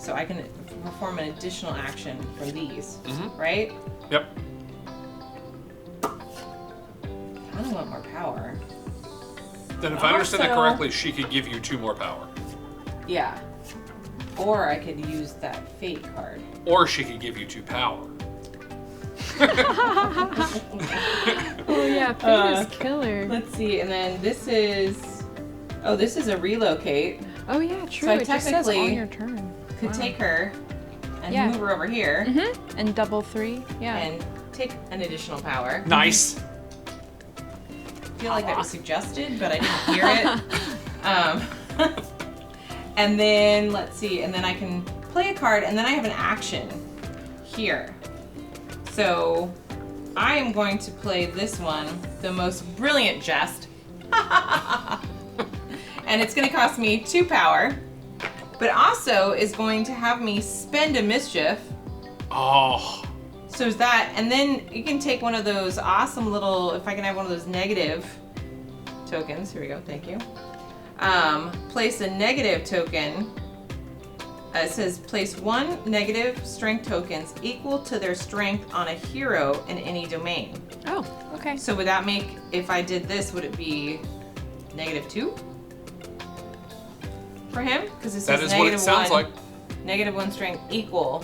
So I can perform an additional action from these, right? Yep. I don't want more power. Then if I understand that Also- correctly, she could give you 2 more power. Yeah. Or I could use that fate card. Or she could give you 2 power. Oh yeah, Fate is killer. Let's see, and then this is. Oh, this is a relocate. Oh yeah, true. So I it just says technically on your turn. Could take her and Yeah. move her over here And double 3. Yeah. and take an additional power. Nice. I feel like that was suggested, but I didn't hear it. And then let's see, and then I can play a card, and then I have an action here. So I am going to play this one, the most brilliant jest. And it's going to cost me 2 power, but also is going to have me spend a mischief. Oh. So is that, and then you can take one of those awesome little, if I can have one of those negative tokens. Here we go, thank you. Place a negative token. It says place 1 negative strength tokens equal to their strength on a hero in any domain. Oh, okay. So would that make, if I did this, would it be -2 for him? Because it That says is what it sounds like. -1 strength equal.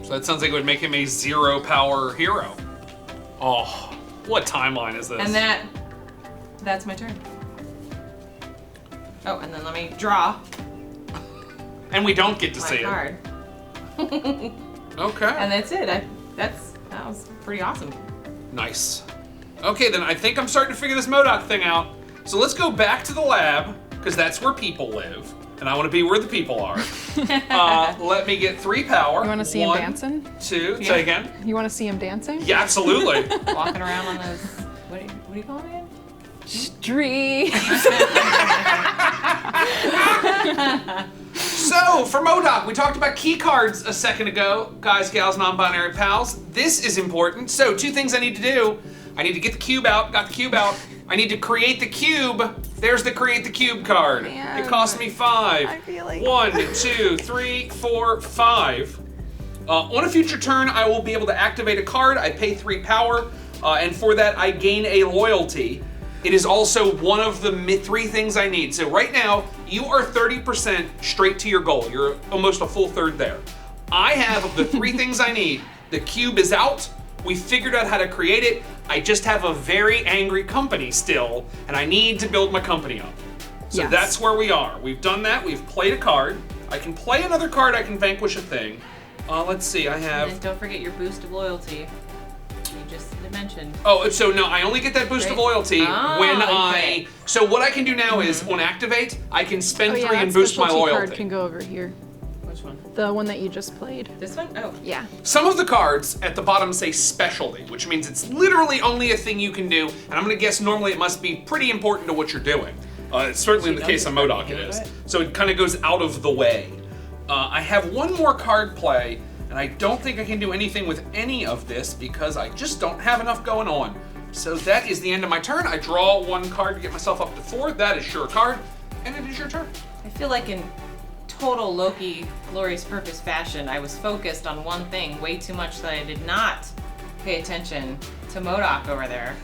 So that sounds like it would make him a 0 power hero. Oh, what timeline is this? And that's my turn. Oh, and then let me draw And we don't get to my see card. it. Okay. And that's it. That was pretty awesome. Nice. Okay, then I think I'm starting to figure this M.O.D.O.K thing out. So let's go back to the lab, because that's where people live. And I want to be where the people are. Let me get 3 power. You want to see him dancing? 2, say again. You want to see him dancing? Yeah, absolutely. Walking around on those, what do you call it again? Street. So, for M.O.D.O.K, we talked about key cards a second ago. Guys, gals, non-binary pals. This is important. So, 2 things I need to do. I need to get the cube out. Got the cube out. I need to create the cube. There's the create the cube card. Man. It cost me 5. I feel like- 1, 2, 3, 4, 5. On a future turn, I will be able to activate a card. I pay 3 power, and for that, I gain a loyalty. It is also one of the 3 things I need. So right now, you are 30% straight to your goal. You're almost a full third there. I have the 3 things I need. The cube is out. We figured out how to create it. I just have a very angry company still, and I need to build my company up. So Yes. that's where we are. We've done that. We've played a card. I can play another card. I can vanquish a thing. Let's see. I have. And don't forget your boost of loyalty. You just mentioned. Oh, so no, I only get that boost of Right. loyalty Oh, when okay. So what I can do now is on activate, I can spend 3 that and boost my specialty loyalty. card can go over here. Which one? The one that you just played. This one? Oh. Yeah. Some of the cards at the bottom say specialty, which means it's literally only a thing you can do, and I'm gonna guess normally it must be pretty important to what you're doing. Certainly in the case of M.O.D.O.K it is. So it kind of goes out of the way. I have one more card play, and I don't think I can do anything with any of this because I just don't have enough going on. So that is the end of my turn. I draw 1 card to get myself up to 4. That is your card, and it is your turn. I feel like in total Loki Glorious Purpose fashion, I was focused on one thing way too much that I did not pay attention to M.O.D.O.K over there.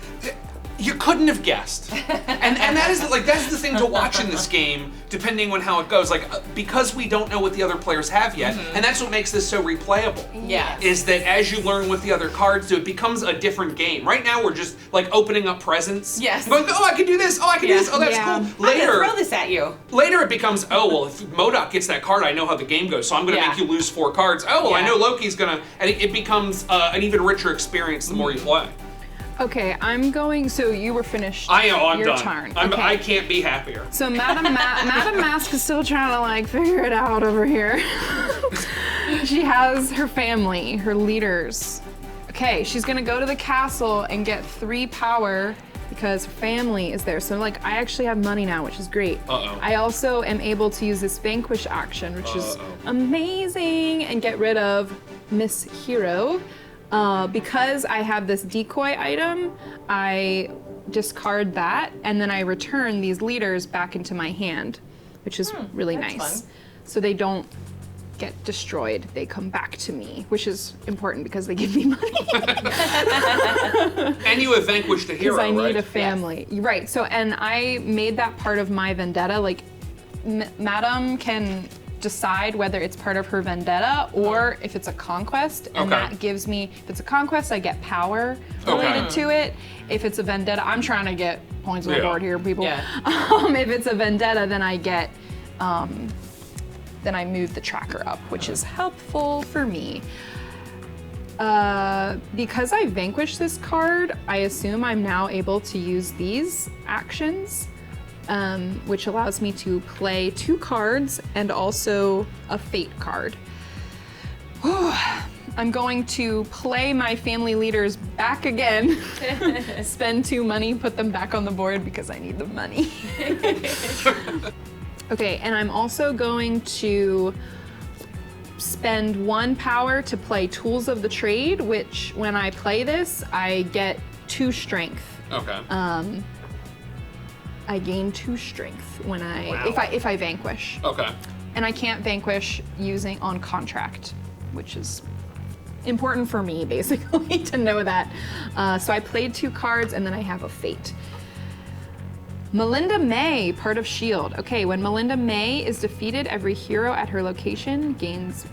You couldn't have guessed, and that is that's the thing to watch in this game, depending on how it goes. Because we don't know what the other players have yet, and that's what makes this so replayable. Yes. Is that as you learn what the other cards do, it becomes a different game. Right now, we're just opening up presents. Yes. Going, oh, I can do this. Oh, I can do this. Oh, that's Yeah. cool. I'm gonna Later, throw this at you. Later it becomes, oh, well, if M.O.D.O.K gets that card, I know how the game goes, so I'm going to Yeah. make you lose 4 cards. Oh, well, I Yeah. know Loki's going to, and it becomes an even richer experience the more you play. Okay, I'm going. So you were finished. I know, I'm your done. turn. I Okay. can't be happier. So Madame Masque is still trying to figure it out over here. She has her family, her leaders. Okay, she's gonna go to the castle and get 3 power because her family is there. So I actually have money now, which is great. Uh-oh. I also am able to use this vanquish action, which is amazing, and get rid of Miss Hero. Because I have this decoy item, I discard that, and then I return these leaders back into my hand, which is really that's nice. fun. So they don't get destroyed, they come back to me, which is important because they give me money. And you have vanquished a hero, Because I need right? a family. Right, so, and I made that part of my vendetta, Madame can decide whether it's part of her vendetta or if it's a conquest, and Okay. that gives me, if it's a conquest, I get power related to it. If it's a vendetta, I'm trying to get points on the Yeah. board here, people. Yeah. If it's a vendetta, then I get, then I move the tracker up, which is helpful for me. Because I vanquished this card, I assume I'm now able to use these actions, which allows me to play 2 cards and also a fate card. I'm going to play my family leaders back again, spend 2 money, put them back on the board because I need the money. Okay, and I'm also going to spend 1 power to play Tools of the Trade, which when I play this, I get 2 strength. Okay. I gain 2 strength when Wow. if I vanquish. Okay. And I can't vanquish using on contract, which is important for me basically to know that. So I played 2 cards and then I have a fate. Melinda May, part of S.H.I.E.L.D. Okay, when Melinda May is defeated, every hero at her location gains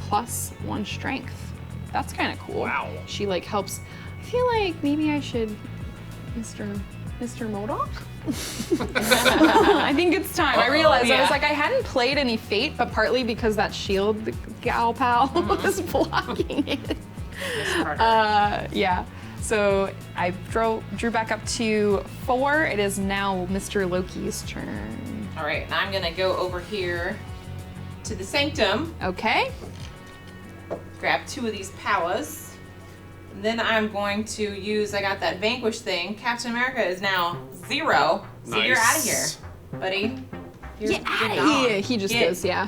+1 strength. That's kind of cool. Wow. She helps. I feel like maybe I should, Mr. M.O.D.O.K. I think it's time. I realized I Yeah. was like, I hadn't played any Fate, but partly because that shield gal pal was blocking it. Yeah. So I drew back up to 4. It is now Mr. Loki's turn. All right, and I'm gonna go over here to the sanctum, Okay. grab 2 of these powers. And then I'm going to use, I got that vanquish thing. Captain America is now 0, so you're out of here, Nice. buddy. You're Yeah, he just Get- goes, yeah.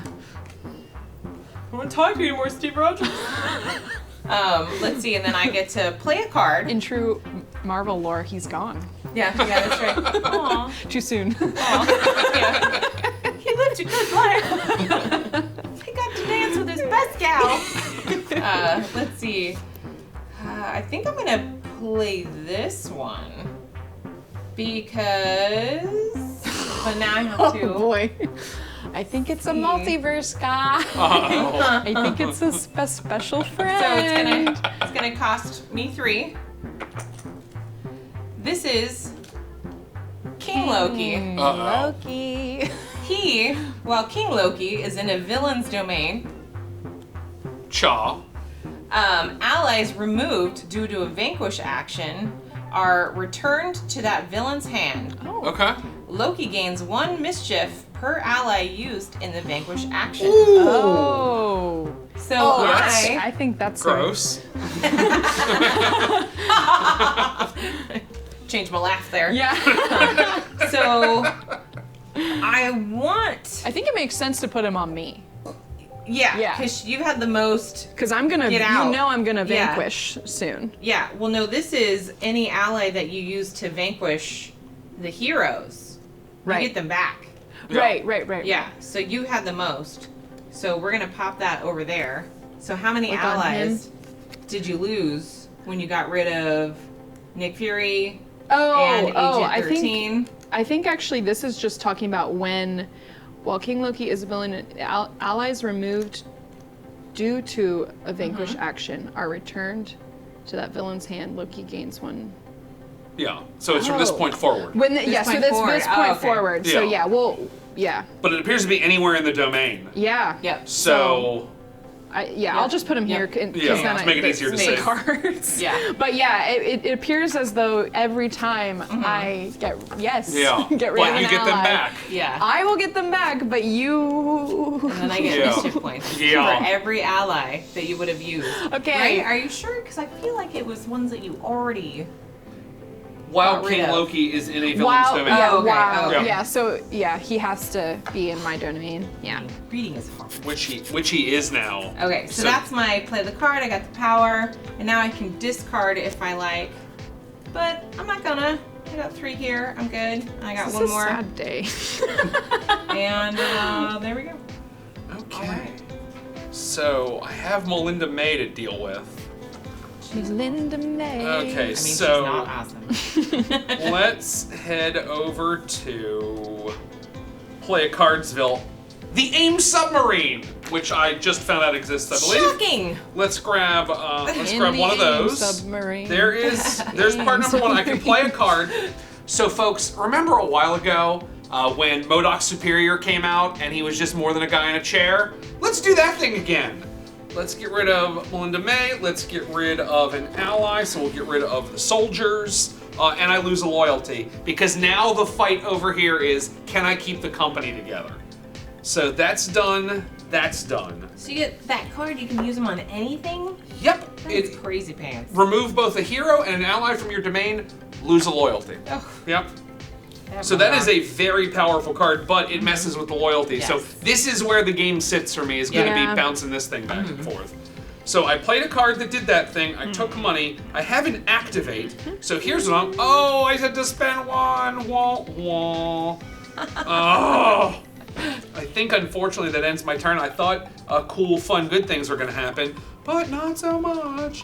I don't talk to you anymore, Steve Rogers. Let's see, and then I get to play a card. In true Marvel lore, he's gone. Yeah, that's right. Aw. Too soon. Yeah. He lived a good life. He got to dance with his best gal. Let's see. I think I'm gonna play this one because. But now I have to. Oh boy. I think it's a multiverse guy. Uh-oh. I think it's a special friend. So it's gonna cost me 3. This is King Loki. Uh-oh. Loki. While King Loki is in a villain's domain, Cha. allies removed due to a vanquish action are returned to that villain's hand. Okay. Loki gains 1 mischief per ally used in the vanquish action. Oh. So that's- I think that's Gross. Change my laugh there. Yeah. So I want, I think it makes sense to put him on me. yeah, because you had the most. Because I'm gonna, Get out. you know I'm gonna Yeah. vanquish soon. Yeah, well, no, this is any ally that you use to vanquish the heroes. You Right. get them back. Yeah. Right. Yeah, so you had the most. So we're gonna pop that over there. So how many Like on allies did you lose when you got rid of Nick Fury Oh, and Agent I 13? think actually this is just talking about while King Loki is a villain, allies removed due to a vanquish action are returned to that villain's hand. Loki gains 1. Yeah. So it's from this Oh. point forward. So point this forward. point Okay. forward. So Yeah. yeah. But it appears to be anywhere in the domain. Yep. So I'll just put him here because Yeah, then to make it easier to say. cards. Yeah. But yeah, it appears as though every time I get Yeah. get rid But of you an get them ally, back. Yeah. I will get them back, but you. And then I get Yeah. mischief points Yeah. for every ally that you would have used. Okay. Right? Are you sure? Because I feel like it was ones that you already. while Got rid King of. Loki is in a villain's Wow. domain. Yeah. Oh, okay, Wow. okay. Yeah. So yeah, he has to be in my domain. Yeah. Reading is hard. Which he is now. Okay, so that's my play the card. I got the power, and now I can discard if I like. But I'm not gonna. I got 3 here. I'm good. I got This one is more, a sad day. and there we go. Okay. All right. So I have Melinda May to deal with. Linda May. Okay, I mean, so she's not awesome. let's head over to play a Cardsville. The AIM submarine, which I just found out exists, I believe. Shocking. Let's grab In one of the those. submarine. There's part number 1. I can play a card. So folks, remember a while ago when M.O.D.O.K Superior came out and he was just more than a guy in a chair? Let's do that thing again. Let's get rid of Melinda May. Let's get rid of an ally. So we'll get rid of the soldiers. And I lose a loyalty because now the fight over here is, can I keep the company together? So that's done. That's done. So you get that card. You can use them on anything. Yep. That's crazy pants. Remove both a hero and an ally from your domain. Lose a loyalty. Ugh. Yep. So that is a very powerful card, but it messes with the loyalty. Yes. So this is where the game sits for me, is going to Yeah. be bouncing this thing back and forth. So I played a card that did that thing. I took money. I have an activate. So here's what I'm. Oh, I had to spend 1. Wah, wah. Oh. I think unfortunately that ends my turn. I thought cool, fun, good things were going to happen, but not so much.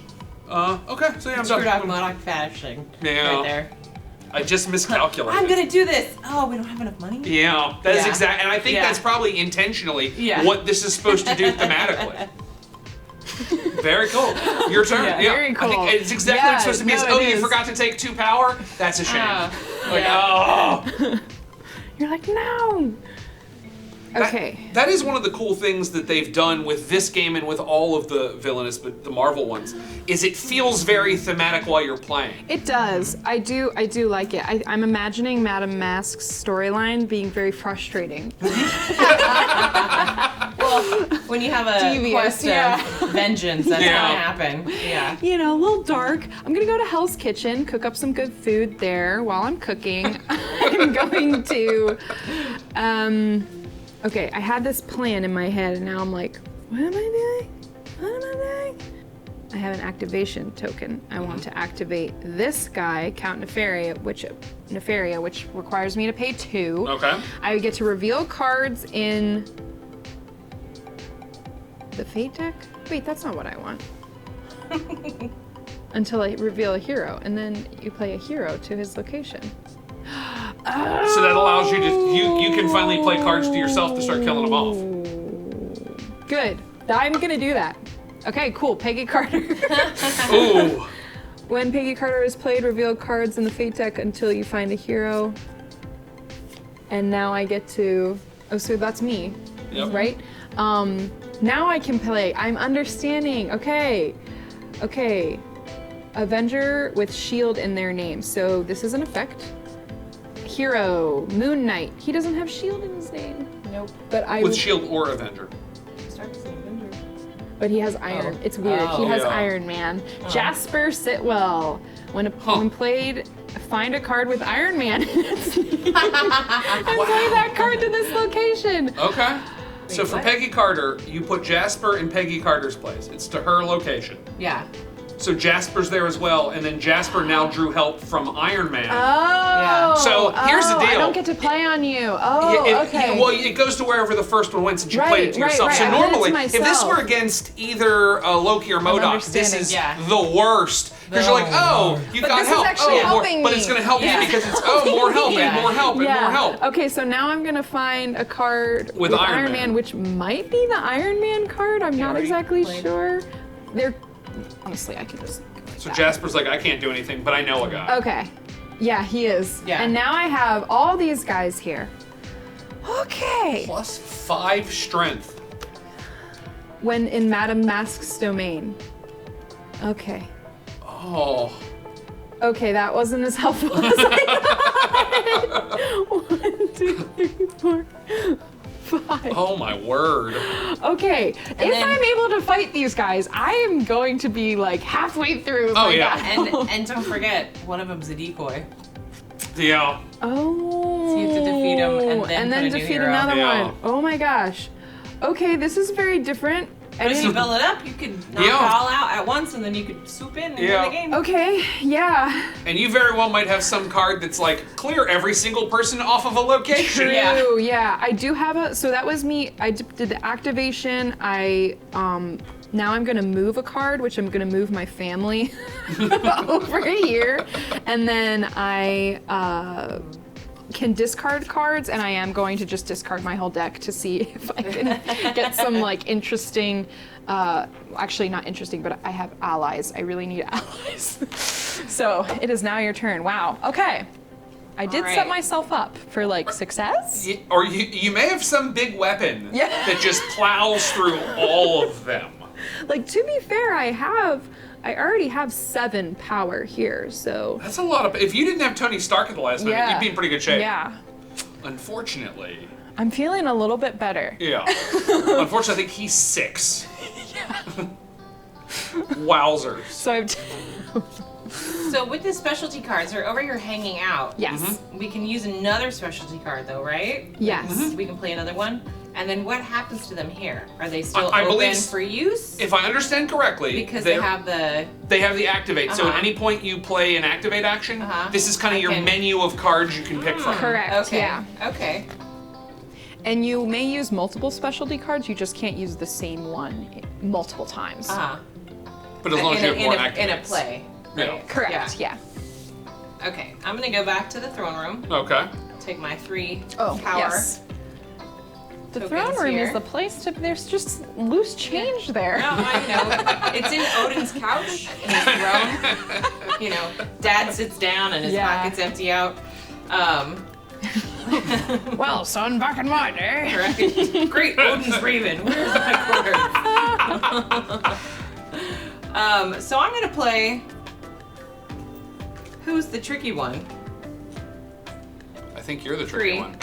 Okay, so yeah, I'm Screwed up done. M.O.D.O.K fashion. Yeah. Right there. I just miscalculated. I'm gonna do this. Oh, we don't have enough money. Yeah, that is Yeah. exact, and I think Yeah. that's probably intentionally Yeah. what this is supposed to do thematically. Very cool. Your turn. Yeah, Yeah, very I cool. think it's exactly what it's supposed to be. Yeah, Is, no, oh, it you is. forgot to take 2 power? That's a shame. Like, oh. You're like, no. Okay. That is one of the cool things that they've done with this game and with all of the villainous, but the Marvel ones, is it feels very thematic while you're playing. It does. I do like it. I'm imagining Madame Masque's storyline being very frustrating. Well, when you have a Devious, quest of vengeance, that's gonna happen. Yeah. You know, a little dark. I'm gonna go to Hell's Kitchen, cook up some good food there while I'm cooking. I'm going to, okay, I had this plan in my head and now I'm like, what am I doing? What am I doing? I have an activation token. I want to activate this guy, Count Nefaria, which requires me to pay 2. Okay. I get to reveal cards in the Fate deck? Wait, that's not what I want. Until I reveal a hero, and then you play a hero to his location. So that allows you to, you can finally play cards to yourself to start killing them off. Good. I'm gonna do that. Okay, cool. Peggy Carter. Ooh. When Peggy Carter is played, reveal cards in the Fate deck until you find a hero. And now I get to, oh, so that's me, right? Now I can play, I'm understanding, okay. Avenger with shield in their name. So this is an effect. Hero, Moon Knight. He doesn't have shield in his name. Nope. But With shield or Avenger. But he has iron. It's weird. He has Iron Man. Jasper Sitwell. When played, find a card with Iron Man in its name and play that card to this location. Okay. So for Peggy Carter, you put Jasper in Peggy Carter's place. It's to her location. Yeah. So Jasper's there as well, and then Jasper now drew help from Iron Man. Oh. So here's the deal. I don't get to play on you. Oh, okay. Well, it goes to wherever the first one went since you played it to yourself. Right. So I did it to normally, if this myself. were against either Loki or M.O.D.O.K, this is the worst. Because you're like, oh, you got this help. is actually more, helping but me. it's going to help you because it's more help and more help and more help. Okay, so now I'm gonna find a card With Iron Man, which might be the Iron Man card. I'm not exactly sure. They're honestly, I can just. So Jasper's like, I can't do anything, but I know a guy. Okay. Yeah, he is. Yeah. And now I have all these guys here. Okay. Plus 5 strength. When in Madame Masque's domain. Okay. Oh. Okay, that wasn't as helpful as I thought. 1, 2, 3, 4, 5. Oh my word. Okay, if I'm able to fight these guys, I am going to be like halfway through. Oh yeah. And don't forget, one of them's a decoy. Yeah. Oh. So you have to defeat him and then put a new defeat hero. another Yeah. one. Oh my gosh. Okay, this is very different. But if you build it up, you could knock it all out at once, and then you could swoop in and win the game. Okay, yeah. And you very well might have some card that's like, clear every single person off of a location. True, yeah. I do have a, so that was me, I did the activation, now I'm gonna move a card, which I'm gonna move my family over here. And then I can discard cards, and I am going to just discard my whole deck to see if I can get some like interesting, actually not interesting, but I have allies. I really need allies. So it is now your turn. Wow, okay. I did set myself up for like success. Or you may have some big weapon that just plows through all of them. Like, to be fair, I already have 7 power here, so. That's a lot of, if you didn't have Tony Stark at the last minute, you'd be in pretty good shape. Yeah. Unfortunately. I'm feeling a little bit better. Yeah. Unfortunately, I think he's 6. Wowzers. So So with the specialty cards, they're over here hanging out. Yes. We can use another specialty card though, right? Yes. We can play another one. And then what happens to them here? Are they still I open believe, for use? If I understand correctly, Because they have the activate. So at any point you play an activate action, this is kind of your menu of cards you can pick from. Correct. Okay. Yeah. Okay. And you may use multiple specialty cards. You just can't use the same one multiple times. But as long as you have more activates. In a play. Yeah. Correct. Yeah. Okay. I'm gonna go back to the throne room. Okay. Take my 3 Oh, power. yes. The tokens throne room here. is the place to. There's just loose change there. No, I know. It's in Odin's couch, in his throne. You know, Dad sits down and his pockets empty out. Well, son, back in my day. Right? Great Odin's Raven. Where's my card? So I'm gonna play. Who's the tricky one? I think you're the tricky one.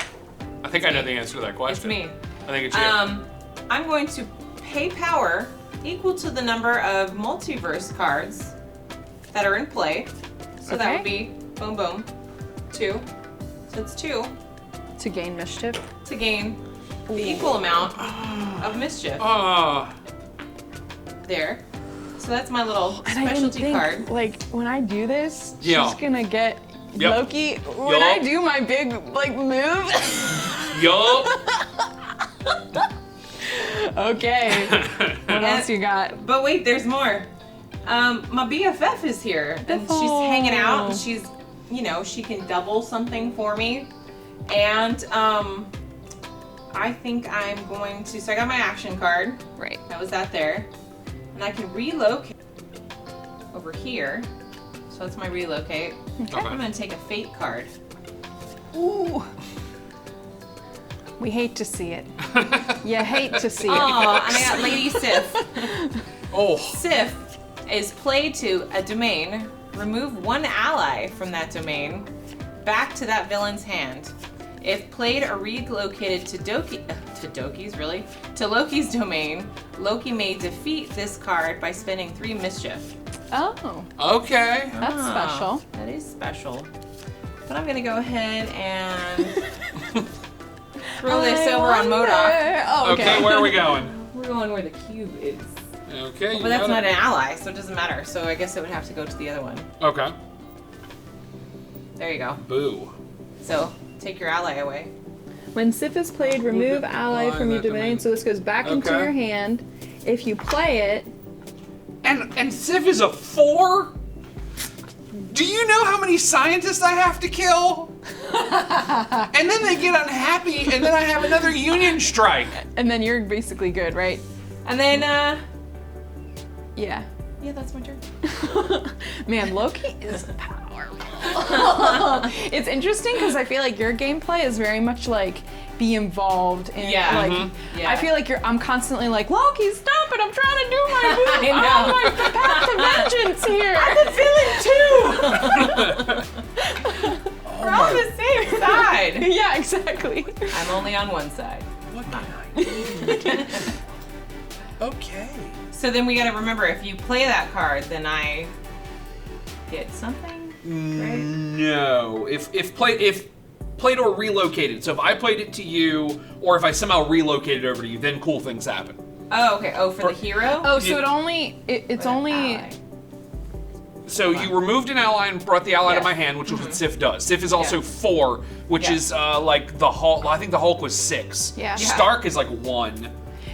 I think I know the answer to that question. It's me. I think it's you. I'm going to pay power equal to the number of multiverse cards that are in play. So that would be boom boom 2. So it's 2 To gain mischief. to gain the equal amount of mischief. There. So that's my little specialty card. Like when I do this, Yeah. she's gonna get Yep. Loki. When I do my big like move. Yup. Okay. What else you got? But wait, there's more. My BFF is here, and she's hanging out, and she's, you know, she can double something for me, and I think I'm going to. So I got my action card. Right. That was that there, and I can relocate over here. So that's my relocate. Okay. I'm gonna take a fate card. Ooh. We hate to see it. You hate to see it. Oh, and I got Lady Sif. Oh. Sif is played to a domain. Remove one ally from that domain back to that villain's hand. If played or relocated to Loki's domain, Loki may defeat this card by spending 3 mischief. Oh, Okay. that's special. That is special. But I'm gonna go ahead and throw this over on M.O.D.O.K. Oh, Okay, where are we going? We're going where the cube is. Okay. But that's not an ally, so it doesn't matter. So I guess it would have to go to the other one. Okay. There you go. Boo. So take your ally away. When Sif is played, remove ally from your domain. So this goes back into Okay. your hand. If you play it, And Sif is a 4? Do you know how many scientists I have to kill? And then they get unhappy, and then I have another union strike. and then you're basically good, right? And then, Yeah. yeah, that's my turn. Man, Loki is powerful. It's interesting because I feel like your gameplay is very much like be involved in like Yeah. I feel like I'm constantly like, Loki, stop it, I'm trying to do my I know. my path to vengeance here. We're on the same side. Yeah, exactly. I'm only on one side. What can I do? Okay. So then we gotta remember, if you play that card, then I get something, right? No. If played or relocated. So if I played it to you, or if I somehow relocated it over to you, then cool things happen. Oh, okay. Oh, for the hero? Oh, so Yeah. it's only Ally. So you removed an ally and brought the ally to Yes. my hand, which is what Sif does. Sif is also Yeah. 4, which Yeah. is like the Hulk. I think the Hulk was 6. Yeah. Stark is like 1.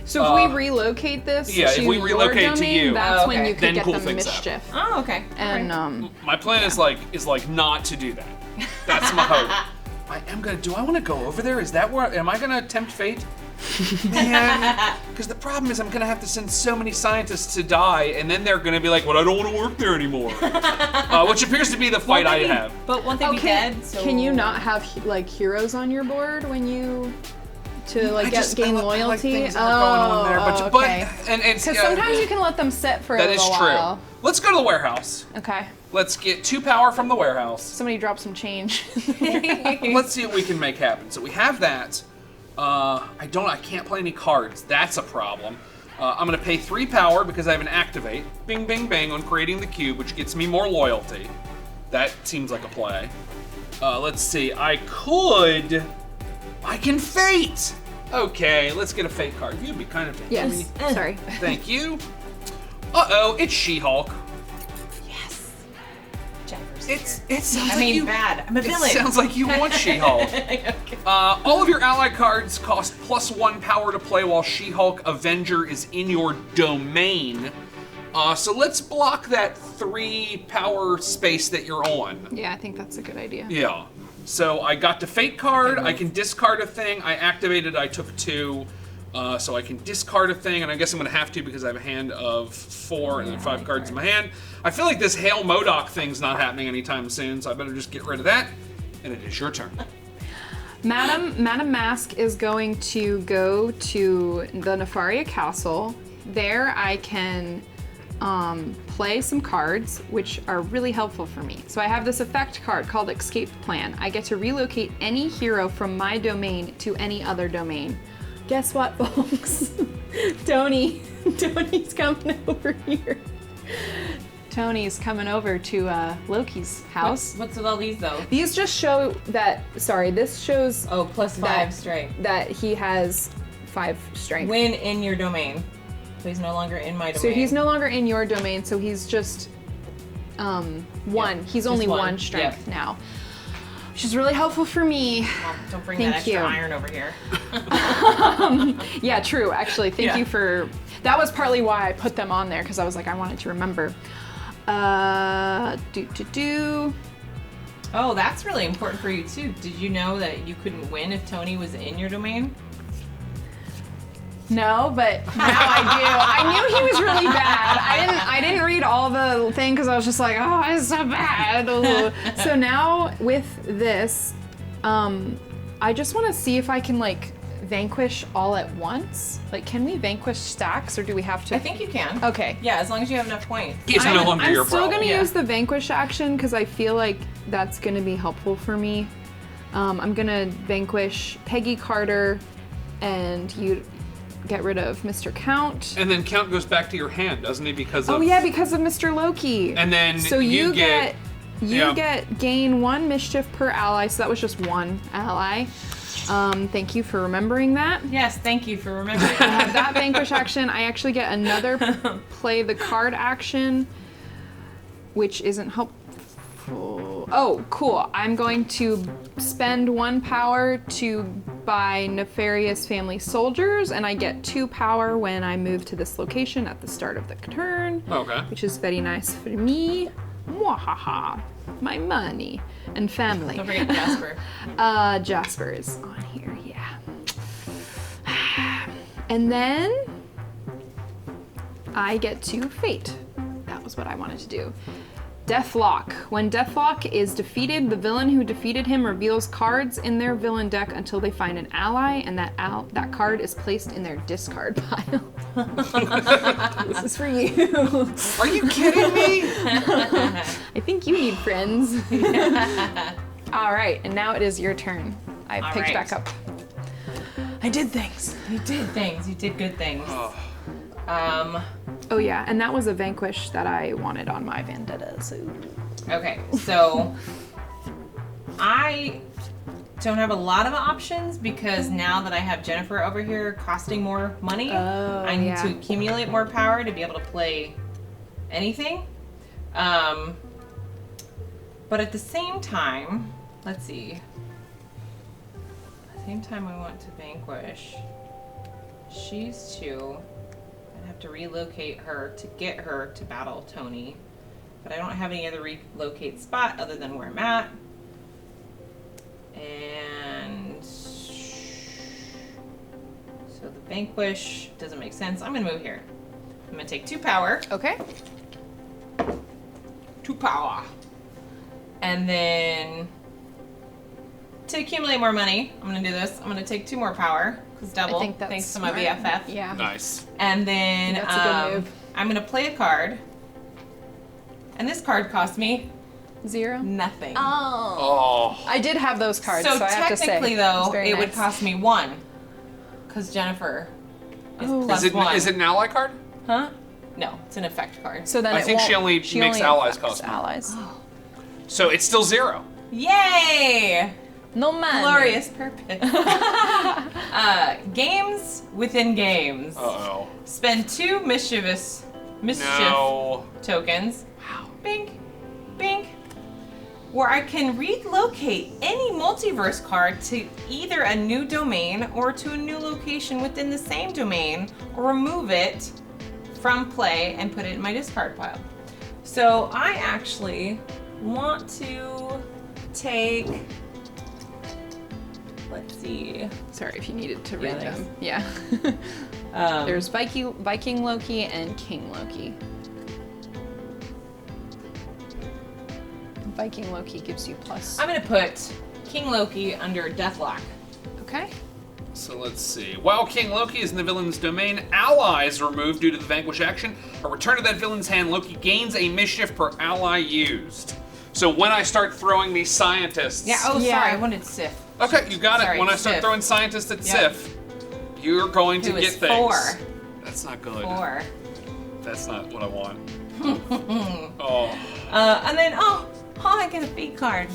so if we relocate this yeah, if to we your relocate it to domain, you, that's Oh, when okay. you could Then get cool the things mischief. Oh, okay. And My plan is like not to do that. That's my hope. I am gonna. Do I want to go over there? Is that where? Am I gonna tempt fate? Man, because the problem is I'm gonna have to send so many scientists to die, and then they're gonna be like, "Well, I don't want to work there anymore," which appears to be the fight I have. But won't they be dead? So... Can you not have like heroes on your board when you like gain I loyalty? like things that are going on there, okay. and Because sometimes you can let them sit for a that little is true. while. Let's go to the warehouse. Okay. Let's get 2 power from the warehouse. Somebody drop some change. Let's see what we can make happen. So we have that. I can't play any cards. That's a problem. I'm gonna pay 3 power because I have an activate. Bing, bing, bang on creating the cube, which gets me more loyalty. That seems like a play. Let's see. I can fate. Okay, let's get a fate card. You'd be kind of. Yes. Sorry. Thank you. Uh-oh, it's She-Hulk. Yes. Jennifer's It sounds like you. bad. I'm a villain. It sounds like you want She-Hulk. Okay. All of your ally cards cost +1 power to play while She-Hulk Avenger is in your domain. So let's block that 3 power space that you're on. Yeah, I think that's a good idea. Yeah. So I got the Fate card. I can discard a thing. I activated. I took 2. So I can discard a thing, and I guess I'm going to have to because I have a hand of 4 and then 5 cards in my hand. I feel like this Hail M.O.D.O.K thing's not happening anytime soon, so I better just get rid of that. And it is your turn. Madame Masque is going to go to the Nefaria Castle. There I can play some cards, which are really helpful for me. So I have this effect card called Escape Plan. I get to relocate any hero from my domain to any other domain. Guess what, folks? Tony's coming over here. Tony's coming over to Loki's house. What's with all these though? These just show that, this shows Oh, +5 strength. that he has 5 strength. When in your domain. So he's no longer in my domain. So he's no longer in your domain, so he's just 1. Yeah, he's just only 1. 1 strength Yeah. now. Which is really helpful for me. Well, don't bring Thank that extra you. iron over here. Yeah, true, actually. Thank you for... That was partly why I put them on there, because I was like, I wanted to remember. Oh, that's really important for you too. Did you know that you couldn't win if Tony was in your domain? No, but now I do. I knew he was really bad. I didn't read all the thing because I was just like, oh, it's so bad. So now with this, I just want to see if I can like vanquish all at once. Like, can we vanquish stacks, or do we have to? I think you can. Okay. Yeah, as long as you have enough points. He's no longer your I'm still problem. gonna Yeah. use the vanquish action because I feel like that's gonna be helpful for me. I'm gonna vanquish Peggy Carter, and you get rid of Mr. Count. And then Count goes back to your hand, doesn't he? Because of... Oh yeah, because of Mr. Loki. And then so you get yeah. gain 1 mischief per ally. So that was just 1 ally. Thank you for remembering that. Yes, thank you for remembering. I have that vanquish action. I actually get another play the card action, which isn't helpful. Oh, cool. I'm going to spend 1 power to buy Nefarious Family Soldiers, and I get 2 power when I move to this location at the start of the turn. Okay. Which is very nice for me. Mwahaha. My money and family. Don't forget Jasper. Jasper is on here, yeah. And then I get to Fate. That was what I wanted to do. Deathlock. When Deathlock is defeated, the villain who defeated him reveals cards in their villain deck until they find an ally, and that card is placed in their discard pile. This is for you. Are you kidding me? I think you need friends. All right, and now it is your turn. I All picked right. back up. I did things. You did things. You did good things. Oh yeah, and that was a vanquish that I wanted on my vendetta. So Okay, so I don't have a lot of options because now that I have Jennifer over here costing more money, I need to accumulate more power to be able to play anything. But at the same time, let's see. At the same time I want to vanquish. She's 2. I'd have to relocate her to get her to battle Tony. But I don't have any other relocate spot other than where I'm at. And so the vanquish doesn't make sense. I'm gonna move here. I'm gonna take 2 power. okay. 2 power. And then to accumulate more money, I'm gonna do this. I'm gonna take 2 more power, because double, I think that's thanks to smart. my BFF. Yeah. Nice. And then That's a good move. I'm gonna play a card. And this card cost me 0. nothing. Oh. I did have those cards, so, So I have to say. technically, It's though, very it would nice. cost me 1, because Jennifer is Oh. plus Is it 1. is it an ally card? Huh? No, it's an effect card. So then I it think she won't- only makes allies affects cost more. allies. So it's still 0. Yay! No man. Glorious purpose. Games within games. Uh-oh. Spend 2 mischief No. tokens. Bink, bink. Where I can relocate any multiverse card to either a new domain or to a new location within the same domain, or remove it from play and put it in my discard pile. So I actually want to take, let's see. Sorry if you needed to Yeah, read thanks. them. Yeah. There's Viking Loki and King Loki. Viking Loki gives you plus. I'm gonna put King Loki under Deathlock. Okay. So let's see. While King Loki is in the villain's domain, ally is removed due to the vanquish action. A return to that villain's hand, Loki gains a mischief per ally used. So when I start throwing these scientists... Yeah, sorry, I wanted Sif. Okay, you got Sorry, it. When I start Sif. throwing scientists at Yep. Sif, you're going to Who get is things. 4. That's not good. 4. That's not what I want. Oh. And then, I get a fate card.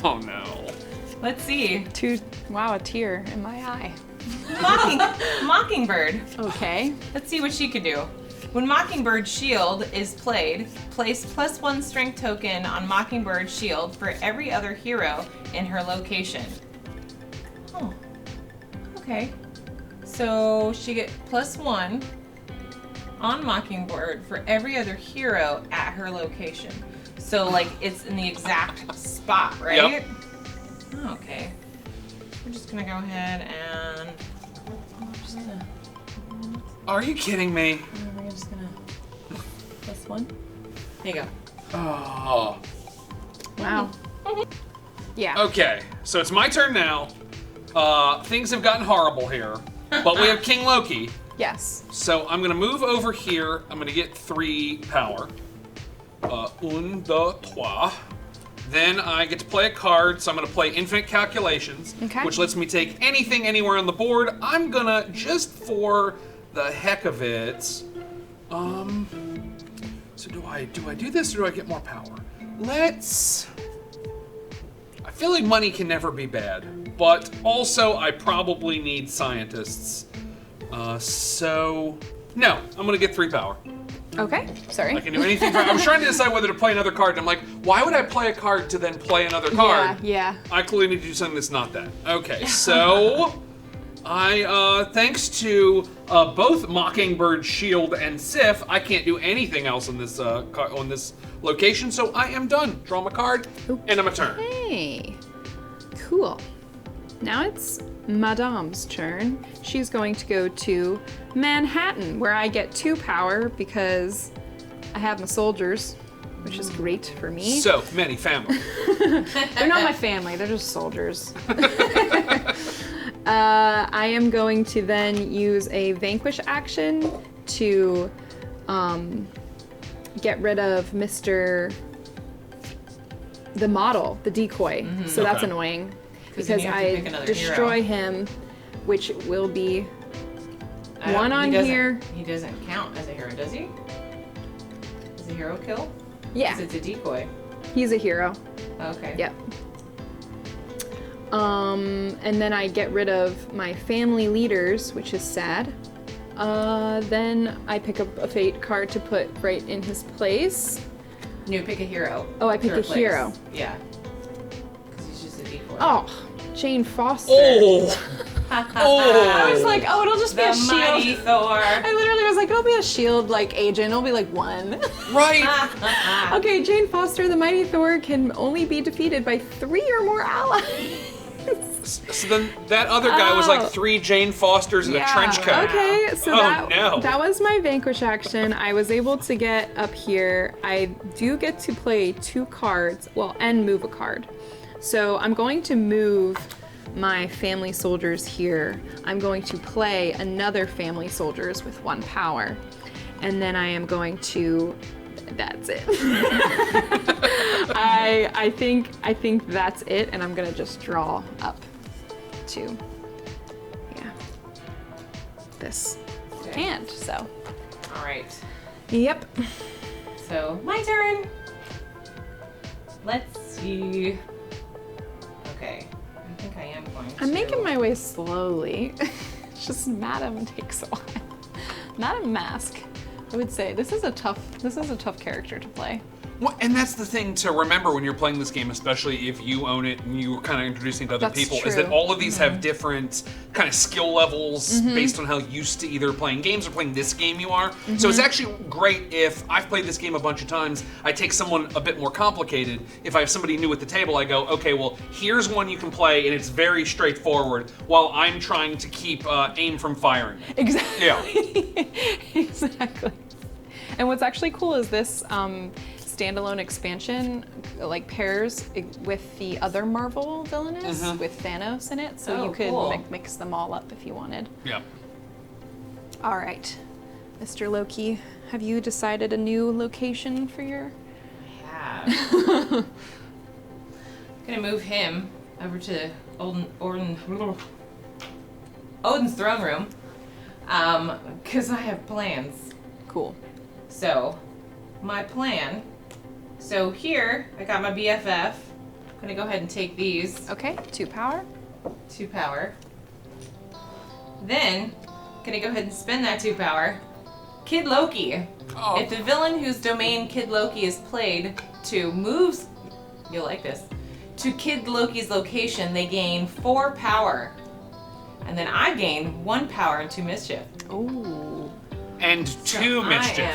Oh no. Let's see. Wow, a tear in my eye. Mockingbird. Okay. Let's see what she can do. When Mockingbird's shield is played, place +1 strength token on Mockingbird's shield for every other hero in her location. Oh. Okay. So she get +1 on Mockingbird for every other hero at her location. So like it's in the exact spot, right? Yep. Okay. We're just gonna go ahead and I'm just gonna Are you kidding me? we're just gonna +1. There you go. Oh. Wow. Yeah. Okay, so it's my turn now. Things have gotten horrible here, but we have King Loki. Yes. So I'm gonna move over here. I'm gonna get 3 power. 1, 2, 3. Then I get to play a card, so I'm gonna play Infinite Calculations, Okay. which lets me take anything anywhere on the board. I'm gonna, just for the heck of it, so do I do this or do I get more power? I feel like money can never be bad, but also I probably need scientists. No, I'm gonna get 3 power. Okay. Sorry. I can do anything. I was trying to decide whether to play another card, and I'm like, why would I play a card to then play another card? Yeah. I clearly need to do something that's not that. Okay, so thanks to both Mockingbird, Shield, and Sif, I can't do anything else on this on this location, so I am done. Draw my card, end of my turn. Hey. Cool. Now it's Madame's turn. She's going to go to Manhattan, where I get 2 power because I have my soldiers, which is great for me. So many family. They're not my family, they're just soldiers. I am going to then use a vanquish action to get rid of the model, the decoy. So that's Okay. annoying then because you have to I pick another destroy hero. him, which will be I don't- one on he doesn't- here. He doesn't count as a hero, does he? Is a hero kill? Yeah, 'Cause it's a decoy. he's a hero. Okay. Yep. And then I get rid of my family leaders, which is sad. Then I pick up a fate card to put right in his place. No, pick a hero. Oh, I pick to a replace. hero. Yeah. Because he's just a decoy. Oh, Jane Foster. Oh! I was like, oh, it'll just be The a shield. mighty Thor. I literally was like, it'll be a shield like agent. It'll be like 1. Right! Okay, Jane Foster, the mighty Thor, can only be defeated by 3 or more allies. So then that other guy was like 3 Jane Fosters in a trench coat. Okay, so no. that was my vanquish action. I was able to get up here. I do get to play 2 cards, and move a card. So I'm going to move my family soldiers here. I'm going to play another family soldiers with 1 power. And then I am going to, that's it. I think that's it, and I'm gonna just draw up to, this hand, so. All right. Yep. So, my turn. Let's see. Okay. I think I am going to. I'm making my way slowly. It's just Madame takes a while. Madame Masque, I would say this is a tough character to play. Well, and that's the thing to remember when you're playing this game, especially if you own it and you're kind of introducing it to other That's people, true. is that all of these have different kind of skill levels based on how used to either playing games or playing this game you are. So it's actually great if I've played this game a bunch of times, I take someone a bit more complicated. If I have somebody new at the table, I go, okay, well, here's one you can play and it's very straightforward while I'm trying to keep aim from firing. Exactly. Yeah. Exactly. And what's actually cool is this standalone expansion like pairs with the other Marvel Villainous with Thanos in it, so you could mix them all up if you wanted. Yeah. All right, Mr. Loki, have you decided a new location for your? Yeah. Gonna move him over to Odin's throne room, because I have plans. Cool. So, my plan. So here, I got my BFF. I'm gonna go ahead and take these. Okay, 2 power. 2 power. Then, gonna go ahead and spend that 2 power. Kid Loki. Oh. If the villain whose domain Kid Loki is played to moves, you'll like this, to Kid Loki's location, they gain 4 power. And then I gain 1 power and 2 mischief. Ooh. And 2 mischief.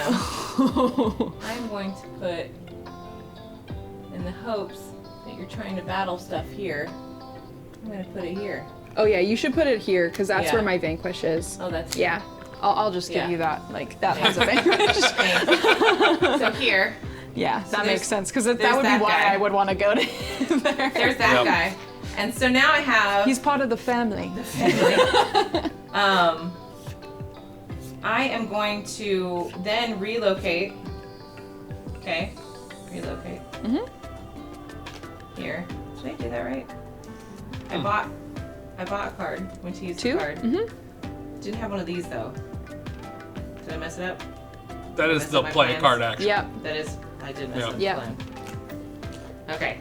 I'm going to put, in the hopes that you're trying to battle stuff here, I'm going to put it here. Oh yeah, you should put it here because that's Yeah. where my Vanquish is. Oh, that's Yeah, I'll just give Yeah. you that. Like that has a Vanquish. So here, Yeah, that there's- makes sense because that there's would be that why guy. I would want to go to there. there's that Yep. guy. And so now I have, He's part of the family. I am going to then relocate. Okay, relocate. Here. Did I do that right? I bought a card. Went to use 2? the card. Didn't have one of these though. Did I mess it up? That is Mess the up my play a plans? card action. Yep. That is, I did mess Yeah. up the Yeah. plan. Okay.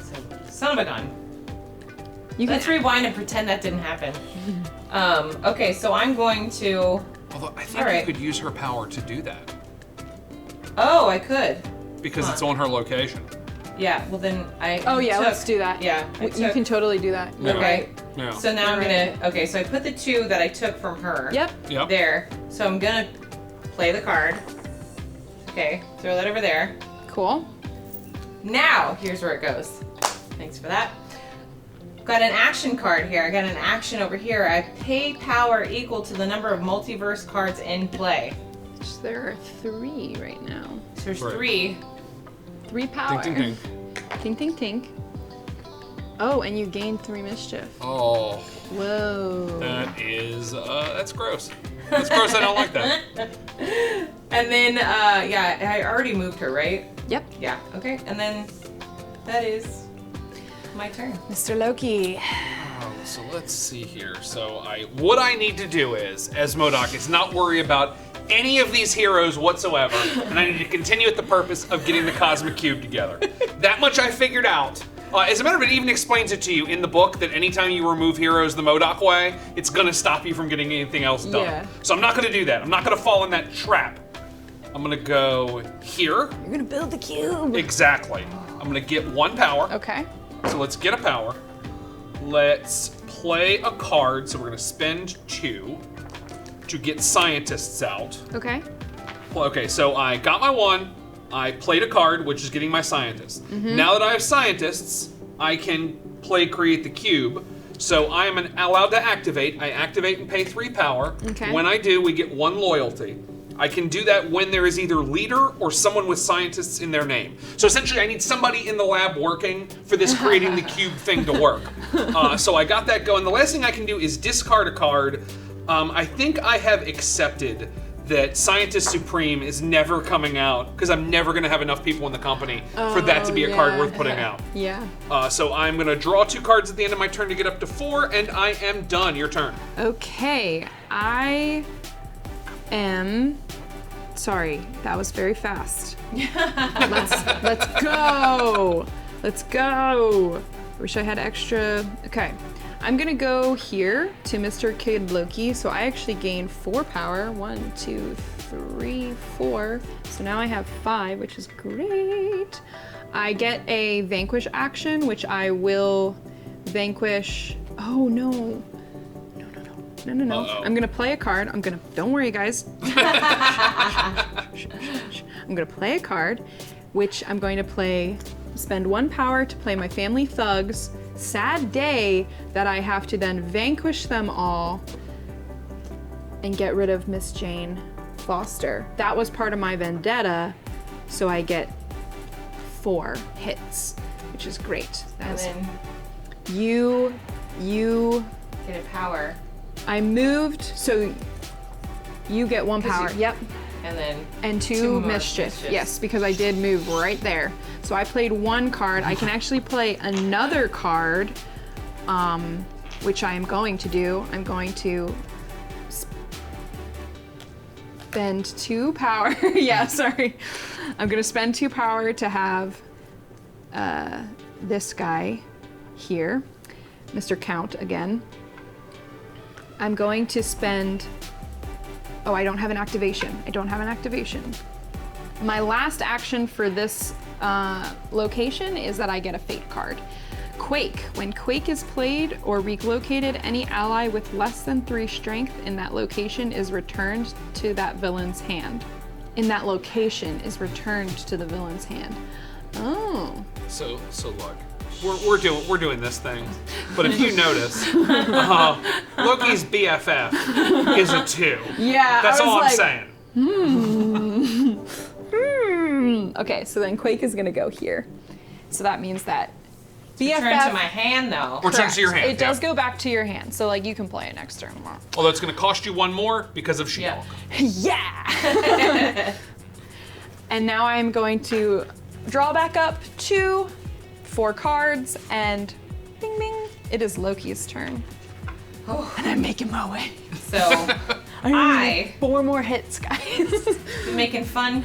So, son of a gun. You Let's rewind and pretend that didn't happen. Okay, so I'm going to. Although I think All right. you could use her power to do that Oh, I could. because Huh. it's on her location. Yeah. Well, then I. Oh yeah, took- let's do that. Yeah. I You took- can totally do that. You're Yeah. right. Yeah. So now I'm You're gonna. Okay, so I put the 2 that I took from her. Yep. Yep. There. So I'm gonna play the card. Okay. Throw that over there. Cool. Now, here's where it goes. Thanks for that. Got an action card here. I got an action over here. I pay power equal to the number of multiverse cards in play. There are 3 right now. So there's Right. 3. 3 power. Ding, ding, ding. Tink, tink, tink. Oh, and you gain 3 mischief. Oh, Whoa. that is, that's gross. That's gross, I don't like that. And then, yeah, I already moved her, right? Yep. Yeah, okay. And then that is my turn. Mr. Loki. Oh, so let's see here. So what I need to do is, as M.O.D.O.K, is not worry about any of these heroes whatsoever, and I need to continue with the purpose of getting the Cosmic Cube together. That much I figured out. As a matter of it even explains it to you in the book that anytime you remove heroes the M.O.D.O.K way, it's gonna stop you from getting anything else done. Yeah. So I'm not gonna do that. I'm not gonna fall in that trap. I'm gonna go here. You're gonna build the cube. Exactly. I'm gonna get 1 power. Okay. So let's get a power. Let's play a card. So we're gonna spend 2 to get scientists out. Okay. Well, okay, so I got my 1. I played a card, which is getting my scientists. Now that I have scientists, I can create the cube. So I am allowed to activate. I activate and pay 3 power. Okay. When I do, we get 1 loyalty. I can do that when there is either leader or someone with scientists in their name. So essentially, I need somebody in the lab working for this creating the cube thing to work. So I got that going. The last thing I can do is discard a card. I think I have accepted that Scientist Supreme is never coming out because I'm never going to have enough people in the company for that to be a card yeah. worth putting out. Yeah. So I'm going to draw 2 cards at the end of my turn to get up to 4, and I am done. Your turn. Okay. I am. Sorry, that was very fast. Let's go. Let's go. I wish I had extra. Okay. I'm gonna go here to Mr. Kid Loki. So I actually gain 4 power. 1, 2, 3, 4. So now I have 5, which is great. I get a vanquish action, which I will vanquish. Oh no. No. Uh-oh. I'm gonna play a card. Don't worry guys. I'm gonna play a card, which I'm going to spend 1 power to play my family thugs. Sad day that I have to then vanquish them all and get rid of Miss Jane Foster. That was part of my vendetta, so I get 4 hits, which is great. And That's then you. get a power. I moved, so you get 1 power. Yep. And then And 2 more mischief. Yes, because I did move right there. So I played 1 card. I can actually play another card, which I am going to do. I'm going to spend 2 power. Yeah, sorry. I'm gonna spend 2 power to have this guy here, Mr. Count again. I'm going to spend, oh, I don't have an activation. My last action for this location is that I get a fate card. Quake. When Quake is played or relocated, any ally with less than 3 strength in that location is returned to that villain's hand. Oh. So look, we're doing this thing, but if you notice, Loki's BFF is a 2. Yeah, That's I was all I'm like, saying. Okay, so then Quake is gonna go here. So that means that BFF Return to my hand though. Return to your hand. It does go back to your hand, so like you can play it next turn. Although it's going to cost you 1 more because of She-Hulk. Yeah. And now I'm going to draw back up 4 cards, and bing bing, it is Loki's turn. Oh. And I'm making my way. So I 4 more hits, guys. I'm making fun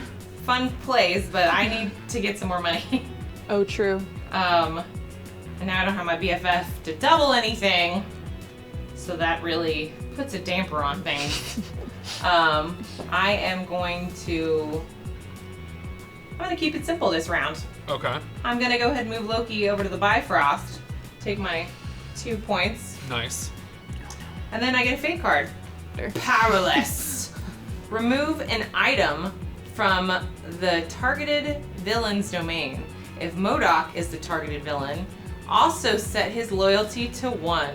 plays, but I need to get some more money. Oh, true. And now I don't have my BFF to double anything, so that really puts a damper on things. I am going to keep it simple this round. Okay. I'm gonna go ahead and move Loki over to the Bifrost, take my 2 points, Nice. and then I get a fate card. Powerless. Remove an item from the targeted villain's domain. If M.O.D.O.K is the targeted villain, also set his loyalty to 1.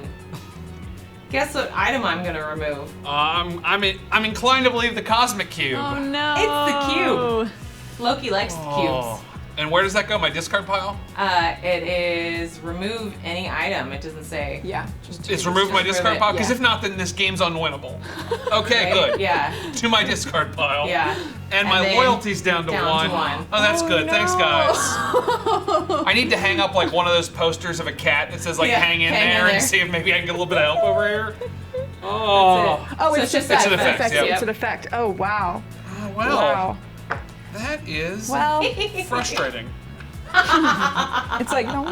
Guess what item I'm gonna remove? I'm inclined to believe the Cosmic Cube. Oh no. It's the cube. Loki likes the cubes. And where does that go? My discard pile? It is remove any item. It doesn't say. Yeah. It's remove my discard pile? Because yeah. if not, then this game's unwinnable. Okay, Right? good. Yeah. To my discard pile. Yeah. And my then loyalty's down to 1. Oh, that's good. no. Thanks, guys. I need to hang up like one of those posters of a cat that says like Yeah, hang in hang in there and there. see if maybe I can get a little bit of help over here. Oh. Oh, So it's it's just just that an effect, effect. yep. It's an effect. Oh wow. Oh, well. Wow. That is Well, frustrating. it's like no.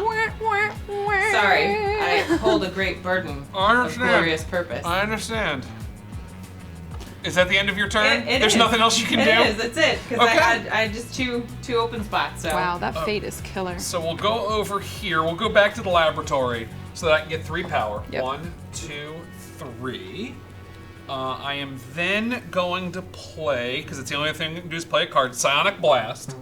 Sorry, I hold a great burden I of understand. glorious purpose. I understand. Is that the end of your turn? It There's is. nothing else you can do? It is. That's it. Because Okay. I had just two open spots. So. Wow, that fate is killer. So we'll go over here. We'll go back to the laboratory so that I can get 3 power. Yep. 1, 2, 3. I am then going to play, because it's the only thing I can do is play a card, Psionic Blast.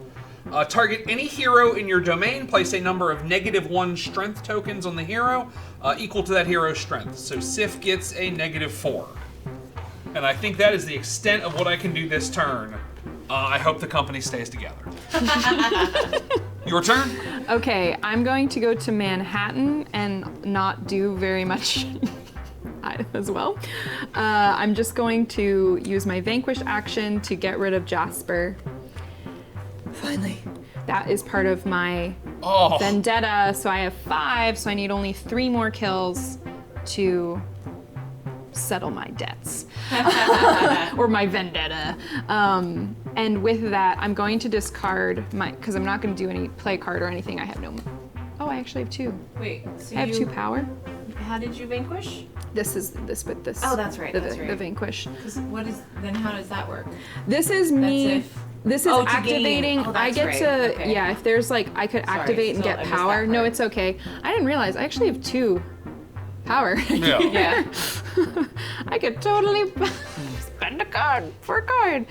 Target any hero in your domain, place a number of -1 strength tokens on the hero, equal to that hero's strength. So Sif gets a -4. And I think that is the extent of what I can do this turn. I hope the company stays together. Your turn? Okay, I'm going to go to Manhattan and not do very much as well. I'm just going to use my Vanquish action to get rid of Jasper. Finally. That is part of my vendetta, so I have 5, so I need only 3 more kills to settle my debts. Or my vendetta. And with that, I'm going to discard my, because I'm not going to do any play card or anything. I have no, oh, I actually have 2. Wait. So I have 2 power. How did you vanquish? This is this with this. Oh, that's right, The, that's right. the Vanquish. Then how does that work? This is me. if- This is Oh, to activating. gain. Oh, I that's get right. to, Okay. yeah, if there's like, I could Sorry, activate and so I get missed power. that No, part. it's okay. I didn't realize I actually have 2 power. Yeah. Yeah. I could totally spend a card for a card.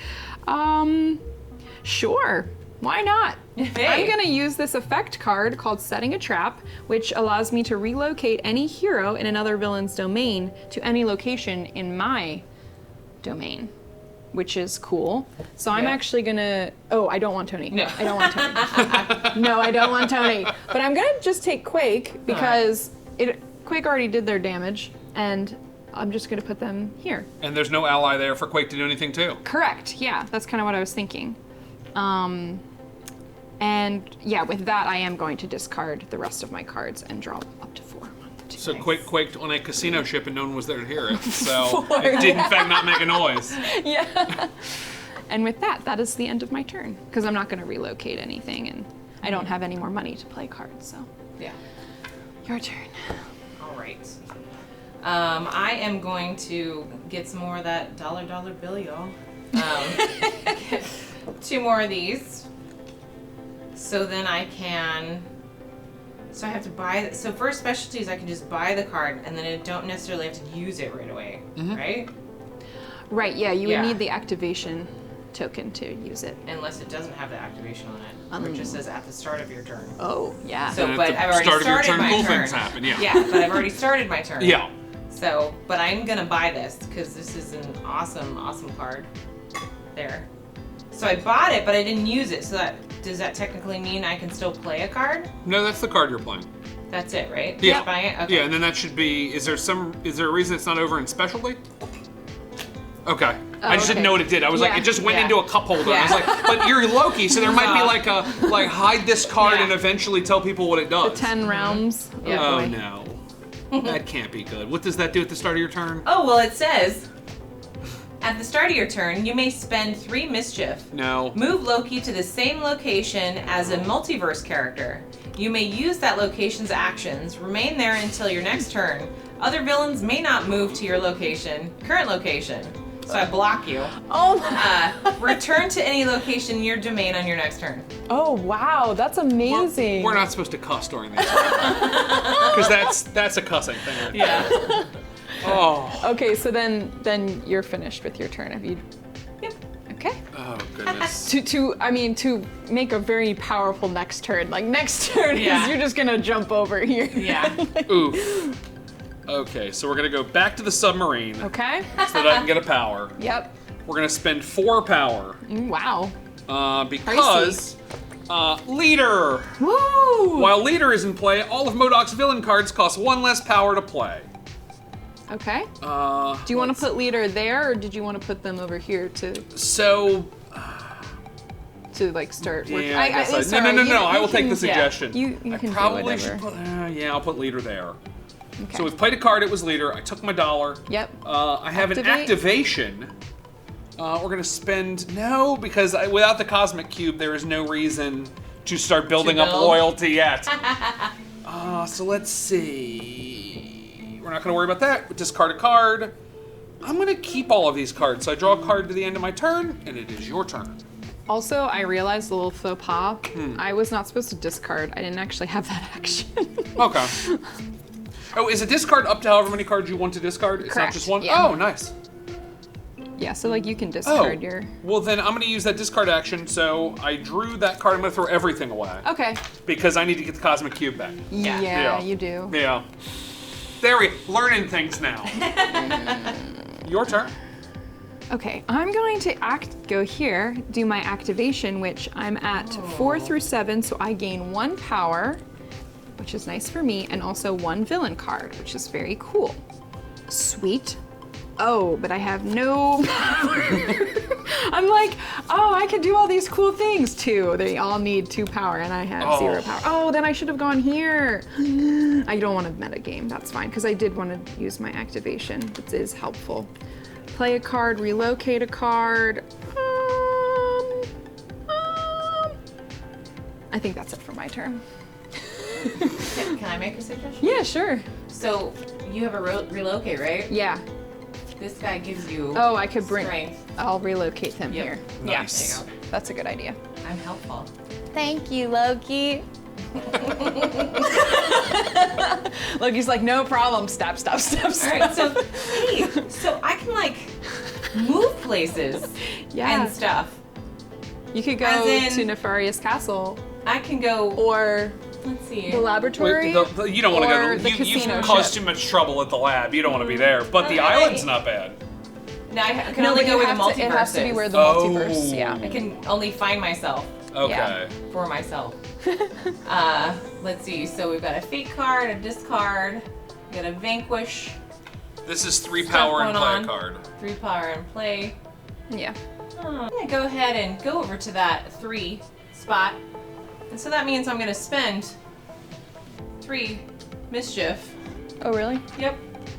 Sure. Why not? Hey. I'm gonna use this effect card called Setting a Trap, which allows me to relocate any hero in another villain's domain to any location in my domain. which is cool. So I'm Yeah. actually gonna, oh, I don't want Tony. No. I don't want Tony. No, I don't want Tony. But I'm gonna just take Quake because Quake already did their damage, and I'm just gonna put them here. And there's no ally there for Quake to do anything too. Correct, yeah, that's kind of what I was thinking. And yeah, with that, I am going to discard the rest of my cards and draw up to 4. 1, 2. So Quake quaked on a casino ship and no one was there to hear it. So it did in fact not make a noise. Yeah. And with that, that is the end of my turn because I'm not going to relocate anything, and I don't have any more money to play cards. So Yeah. your turn. All right. I am going to get some more of that dollar bill, y'all. Get 2 more of these. So then I can. So I have to buy. So for specialties, I can just buy the card, and then I don't necessarily have to use it right away, right? Right. Yeah. You Yeah. would need the activation token to use it. Unless it doesn't have the activation on it, or it just says at the start of your turn. Oh, yeah. So, And but at the I've already start of your started turn, my cool turn. things happen, yeah. Yeah, but I've already started my turn. Yeah. So, but I'm gonna buy this because this is an awesome card. There. So I bought it, but I didn't use it. So does that technically mean I can still play a card? No, that's the card you're playing. That's it, right? Yeah. Just buying it? Okay. Yeah, and then that should be. Is there a reason it's not over in specialty? Okay. I just didn't okay. know what it did. I was like, Yeah. it just went Yeah. into a cup holder. I was Yeah. like, but you're Loki, so there might be like hide this card Yeah. and eventually tell people what it does. 10 realms. Yeah. Oh boy. no. That can't be good. What does that do at the start of your turn? Oh, well, it says at the start of your turn, you may spend 3 mischief. No. Move Loki to the same location as a multiverse character. You may use that location's actions. Remain there until your next turn. Other villains may not move to your current location. So I block you. Oh, Return to any location in your domain on your next turn. oh wow, that's amazing. We're not supposed to cuss during these because that's a cussing thing. Right there. Yeah. Oh. Okay, so then you're finished with your turn. Have you? Yep. Okay. Oh goodness. To make a very powerful next turn. Like next turn Yeah. is you're just gonna jump over here. Yeah. Oof. Okay, so we're gonna go back to the submarine Okay. so that I can get a power. Yep. We're gonna spend 4 power Wow. because leader. Woo! While leader is in play, all of M.O.D.O.K's villain cards cost 1 less power to play. Okay. Do you want to put leader there, or did you want to put them over here to like start working? Yeah, I guess no. I will take the suggestion. You I can do probably whatever. should put. Yeah, I'll put leader there. Okay. So we've played a card. It was leader. I took my $1. Yep. I have an Activate. activation. We're gonna spend because without the cosmic cube, there is no reason to start building up build. loyalty yet. So let's see. We're not gonna worry about that. Discard a card. I'm gonna keep all of these cards. So I draw a card to the end of my turn, and it is your turn. Also, I realized a little faux pas. I was not supposed to discard. I didn't actually have that action. Okay. Oh, is a discard up to however many cards you want to discard? It's not Correct, just one? yeah. Oh, nice. Yeah, so like you can discard your. Well then I'm gonna use that discard action, so I drew that card. I'm gonna throw everything away. Okay. Because I need to get the Cosmic Cube back. Yeah, Yeah. you do. Yeah. There we learning things now. Your turn. Okay, I'm going to go here, do my activation, which I'm at 4 through 7, so I gain 1 power, which is nice for me, and also 1 villain card, which is very cool. Sweet. Oh, but I have no power. I'm like, oh, I could do all these cool things too. They all need 2 power, and I have 0 power. Oh, then I should have gone here. I don't want to metagame, that's fine, because I did want to use my activation, which is helpful. Play a card, relocate a card. I think that's it for my turn. Can I make a suggestion? Yeah, sure. So you have a relocate, right? Yeah. This guy gives you. Oh, I could bring. strength. I'll relocate him Yep. here. Nice. There you That's a good idea. I'm helpful. Thank you, Loki. Loki's like, no problem. Stop. All right, so hey, so I can like move places Yeah. and stuff. You could go As in- to Nefarious Castle I can go. or Let's see. the laboratory. You don't want to or go. the You've casino caused ship. too much trouble at the lab. You don't want to be there. But the Okay. island's not bad. No, I can only go where the multiverse It has to be is. where the multiverse, yeah. I can only find myself Okay. Yeah. for myself. Let's see. So we've got a fate card, a discard, we got a vanquish, This is 3 Stuff power and going play a on. card. 3 power and play. Yeah. I'm gonna go ahead and go over to that 3 spot. And so that means I'm gonna spend 3 mischief. Oh, really? Yep.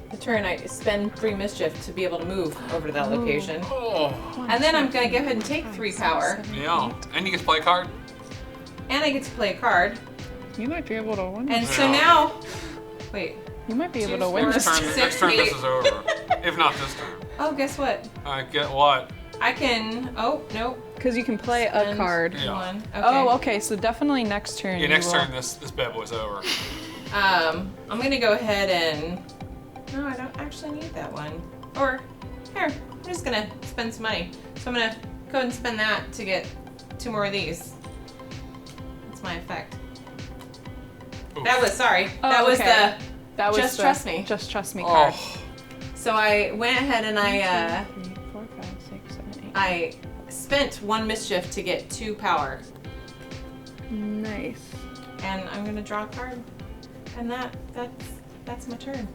The turn I spend 3 mischief to be able to move over to that location. Oh. And then I'm gonna go ahead and take 3 power. Yeah. And you get to play a card. And I get to play a card. You might be able to win. And so Yeah. now, wait. You might be able 2, to win 4, this. Next 6, turn 8. this is over. If not this turn. Oh, guess what? I get what? I can. Oh, nope. Because you can play a Spend card. Yeah. 1. Okay. Oh, okay. So definitely next turn. Yeah, you next will- turn this bad boy's over. I'm gonna go ahead and. No, I don't actually need that one. Or, here, I'm just gonna spend some money. So I'm gonna go ahead and spend that to get 2 more of these. That's my effect. Oof. That was, sorry. Oh, that was okay. That was Just the Trust Me. Just trust me card. Oh. so I went ahead and 3, 4, 5, 6, 7, 8. I spent 1 mischief to get 2 power. Nice. And I'm gonna draw a card. And that's my turn.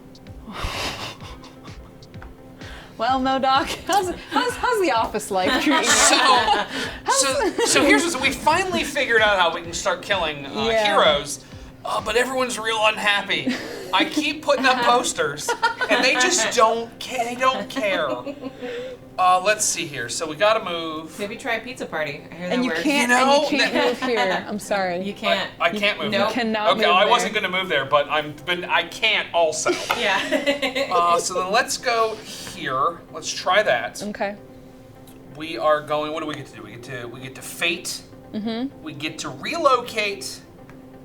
Well, M.O.D.O.K, how's the office life treating you? So here's what we finally figured out how we can start killing Yeah. heroes, but everyone's real unhappy. I keep putting up posters, and they just don't care. They don't care. Let's see here. So we gotta move. Maybe try a pizza party. I hear that And you word. can't, You know, and you can't move here. I'm sorry. You can't. I can't move. Nope. there. cannot Okay, move I there. wasn't gonna move there, but I can't also. Yeah. So then let's go here. Let's try that. Okay. We are going. What do we get to do? We get to fate. Mm-hmm. We get to relocate,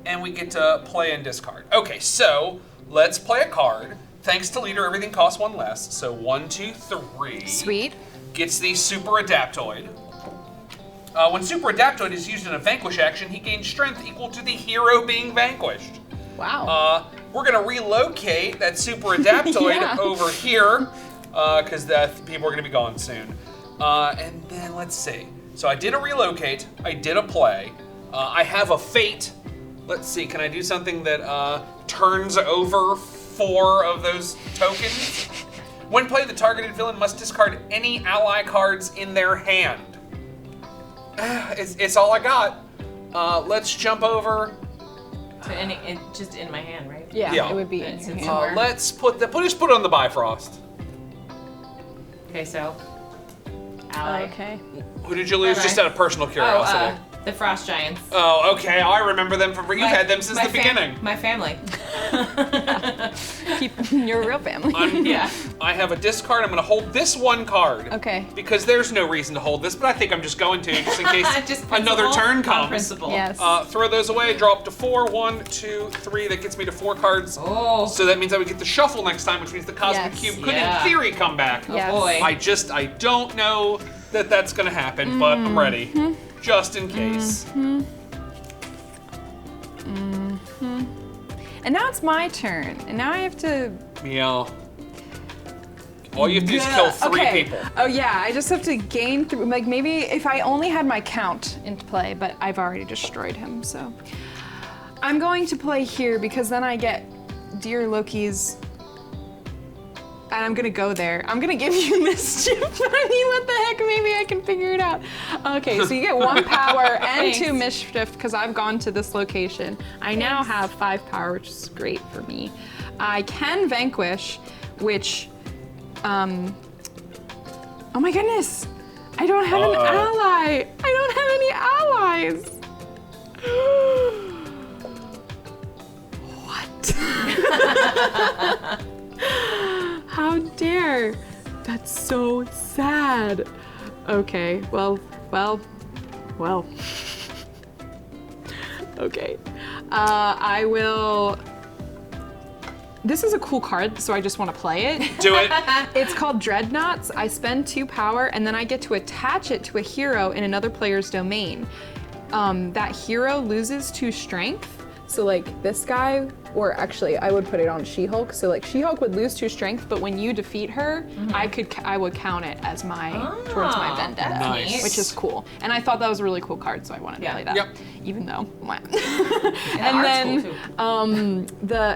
and we get to play and discard. Okay, so let's play a card. Thanks to leader, everything costs 1 less. So 1, 2, 3. Sweet. Gets the super adaptoid. When super adaptoid is used in a vanquish action, he gains strength equal to the hero being vanquished. Wow. We're gonna relocate that super adaptoid Yeah. over here because the people are gonna be gone soon. And then let's see. So I did a relocate. I did a play. I have a fate. Let's see. Can I do something that turns over 4 of those tokens? When played, the targeted villain must discard any ally cards in their hand. It's all I got. Let's jump over. Just in my hand, right? yeah, yeah. it would be in It's your in hand. somewhere. Let's just put it on the Bifrost. Okay, so. Ally. Okay. Who did you lose? Bye-bye. Just out of personal curiosity. The Frost Giants. Oh, okay. I remember them from. You've My- had them since my the beginning. My family. Keep your real family. Yeah. I have a discard. I'm going to hold this 1 card. Okay. Because there's no reason to hold this, but I think I'm just going to, just in case Just another principle turn on comes. Principle. Yes. Throw those away. Draw up to 4. 1, 2, 3. That gets me to 4 cards. Oh. So that means I would get the shuffle next time, which means the Cosmic Yes. Cube could, Yeah. in theory, come back. Yes. Boy. I don't know that that's going to happen, but I'm ready. Just in case. And now it's my turn. And now I have to. Yeah. All you have to do is kill 3 okay. people. Oh yeah, I just have to gain through. Like maybe if I only had my count into play, but I've already destroyed him. So I'm going to play here because then I get Dear Loki's. And I'm gonna go there. I'm gonna give you mischief. I mean, what the heck? Maybe I can figure it out. Okay, so you get 1 power and 2 mischief because I've gone to this location. I now have 5 power, which is great for me. I can vanquish, which, oh my goodness, I don't have an ally. I don't have any allies. What? How dare! That's so sad. Okay, well. Okay. I will. This is a cool card, so I just want to play it. Do it. It's called Dreadnoughts. I spend 2 power, and then I get to attach it to a hero in another player's domain. That hero loses 2 strength. So like this guy, or actually I would put it on She-Hulk. So like She-Hulk would lose 2 strength, but when you defeat her, I would count it as my towards my vendetta, Nice. which is cool. And I thought that was a really cool card, so I wanted to play that. Yep. Even though, And then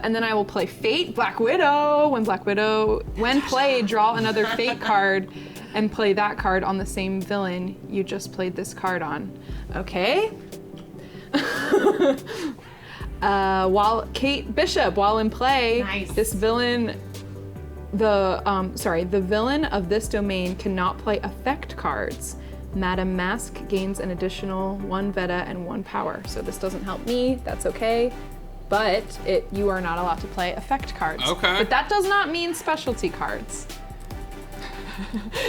and then I will play Fate, Black Widow. When played, draw another Fate card and play that card on the same villain you just played this card on. Okay. While Kate Bishop, while in play, Nice. this villain, the villain of this domain cannot play effect cards. Madame Masque gains an additional 1 Veta and 1 power. So this doesn't help me, that's okay. But you are not allowed to play effect cards. Okay. But that does not mean specialty cards.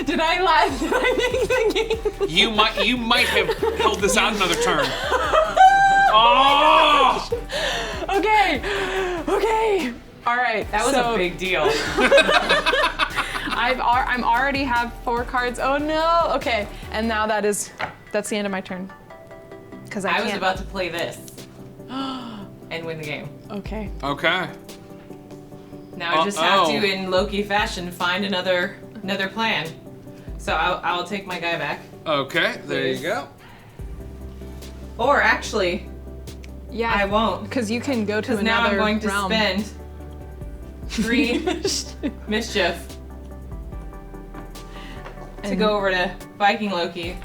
Did I lie? Did I make the game? You might have held this out another turn. Oh! Okay. All right. that was a big deal. I'm already have 4 cards. Oh no. Okay. And now that's the end of my turn. Because I was can't. about to play this and win the game. Okay. Okay. Now I just have to, in Loki fashion, find another plan. So I'll take my guy back. Okay, there you go. Or actually, Yeah. I won't. Because you can go to Because another now I'm going to realm. spend 3 mischief to go over to Viking Loki.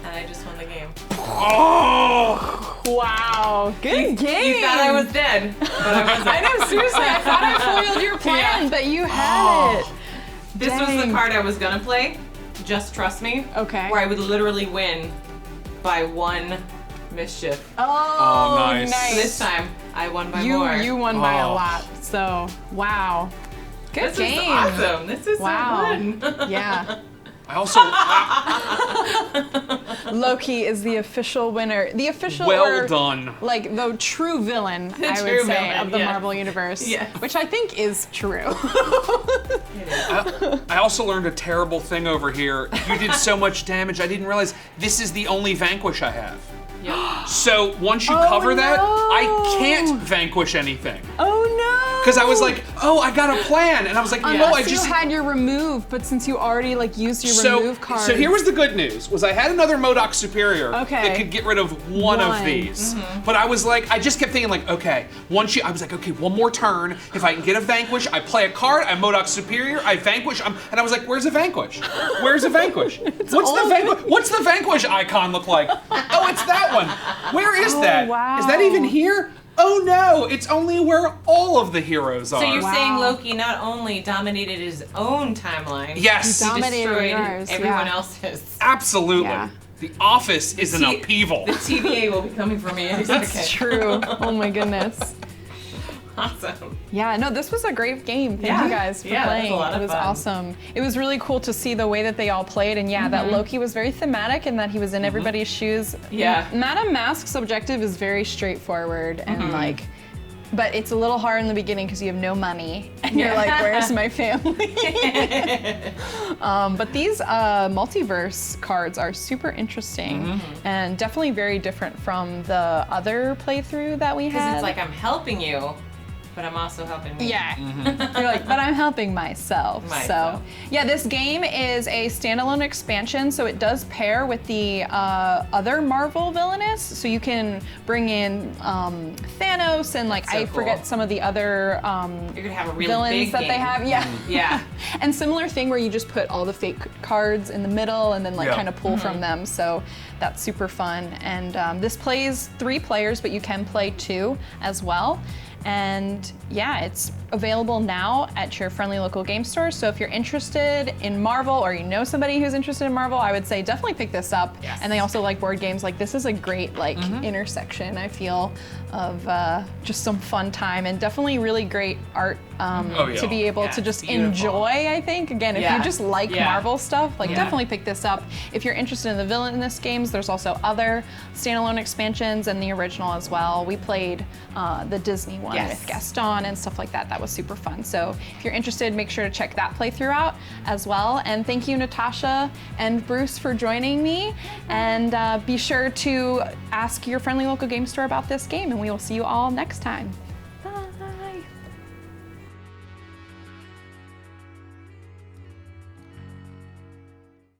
And I just won the game. Oh! Wow. Good game. You thought I was dead, but I wasn't. I know, seriously. I thought I foiled your plan, but you had it. This was Dang. the card I was gonna play. Just trust me. Okay. Where I would literally win by 1 mischief. Oh, nice. This time I won by more. You won by a Oh. lot. So, wow. Good This game. is awesome. This is Wow. so fun. Yeah. I also Loki is the official winner. The official well or, done. like the true villain, I true would say, villain, of the yes. Marvel Universe. Yes. Which I think is true. I also learned a terrible thing over here. You did so much damage, I didn't realize this is the only vanquish I have. Yep. So once you Oh, cover that, no. I can't vanquish anything. Oh no! Because I was like, oh, I got a plan. And I was like, no, Unless I just... you had your remove, but since you already like used your remove card. So here was the good news, was I had another M.O.D.O.K superior Okay. that could get rid of one of One. these. But I was like, I just kept thinking like, okay, I was like, okay, one more turn. If I can get a vanquish, I play a card, I'm M.O.D.O.K superior, I vanquish, and I was like, where's a vanquish? Where's a vanquish? What's the vanquish icon look like? Oh, it's that one. Where is that? wow. Is that even here? Oh no, it's only where all of the heroes are. So you're Wow. saying Loki not only dominated his own timeline, Yes. He dominated destroyed yours, everyone yeah. else's. Absolutely. Yeah. The office is an T- upheaval. The TVA will be coming for me any second. That's true. Oh my goodness. Awesome. Yeah, no, this was a great game. Thank Yeah. you guys for Yeah, that was playing. a lot of It was fun. awesome. It was really cool to see the way that they all played, and yeah, that Loki was very thematic and that he was in everybody's shoes. Yeah. Madame Masque's objective is very straightforward and like, but it's a little hard in the beginning because you have no money and you're like, where's my family? But these multiverse cards are super interesting and definitely very different from the other playthrough that we Because had. it's like I'm helping you, but I'm also helping me. Yeah. You're like, but I'm helping myself. Myself. So, yeah, this game is a standalone expansion, so it does pair with the other Marvel Villainous. So you can bring in Thanos and like, So I cool. forget some of the other You're gonna have a really villains big that game. they have. Yeah. Yeah. And similar thing where you just put all the fake cards in the middle and then like Yeah. kind of pull from them. So that's super fun. And this plays 3 players, but you can play 2 as well. And yeah, it's available now at your friendly local game store. So if you're interested in Marvel or you know somebody who's interested in Marvel, I would say definitely pick this up. Yes. And they also like board games. Like this is a great like intersection, I feel, of just some fun time and definitely really great art to be able Yeah, to just beautiful. enjoy, I think. Again, if Yeah. you just like Yeah. Marvel stuff, like Yeah. definitely pick this up. If you're interested in the Villainous games, there's also other standalone expansions and the original as well. We played the Disney one Yes. with Gaston and stuff like that. That that was super fun. So if you're interested, make sure to check that playthrough out as well. And thank you, Natasha and Bruce, for joining me. And be sure to ask your friendly local game store about this game, and we will see you all next time.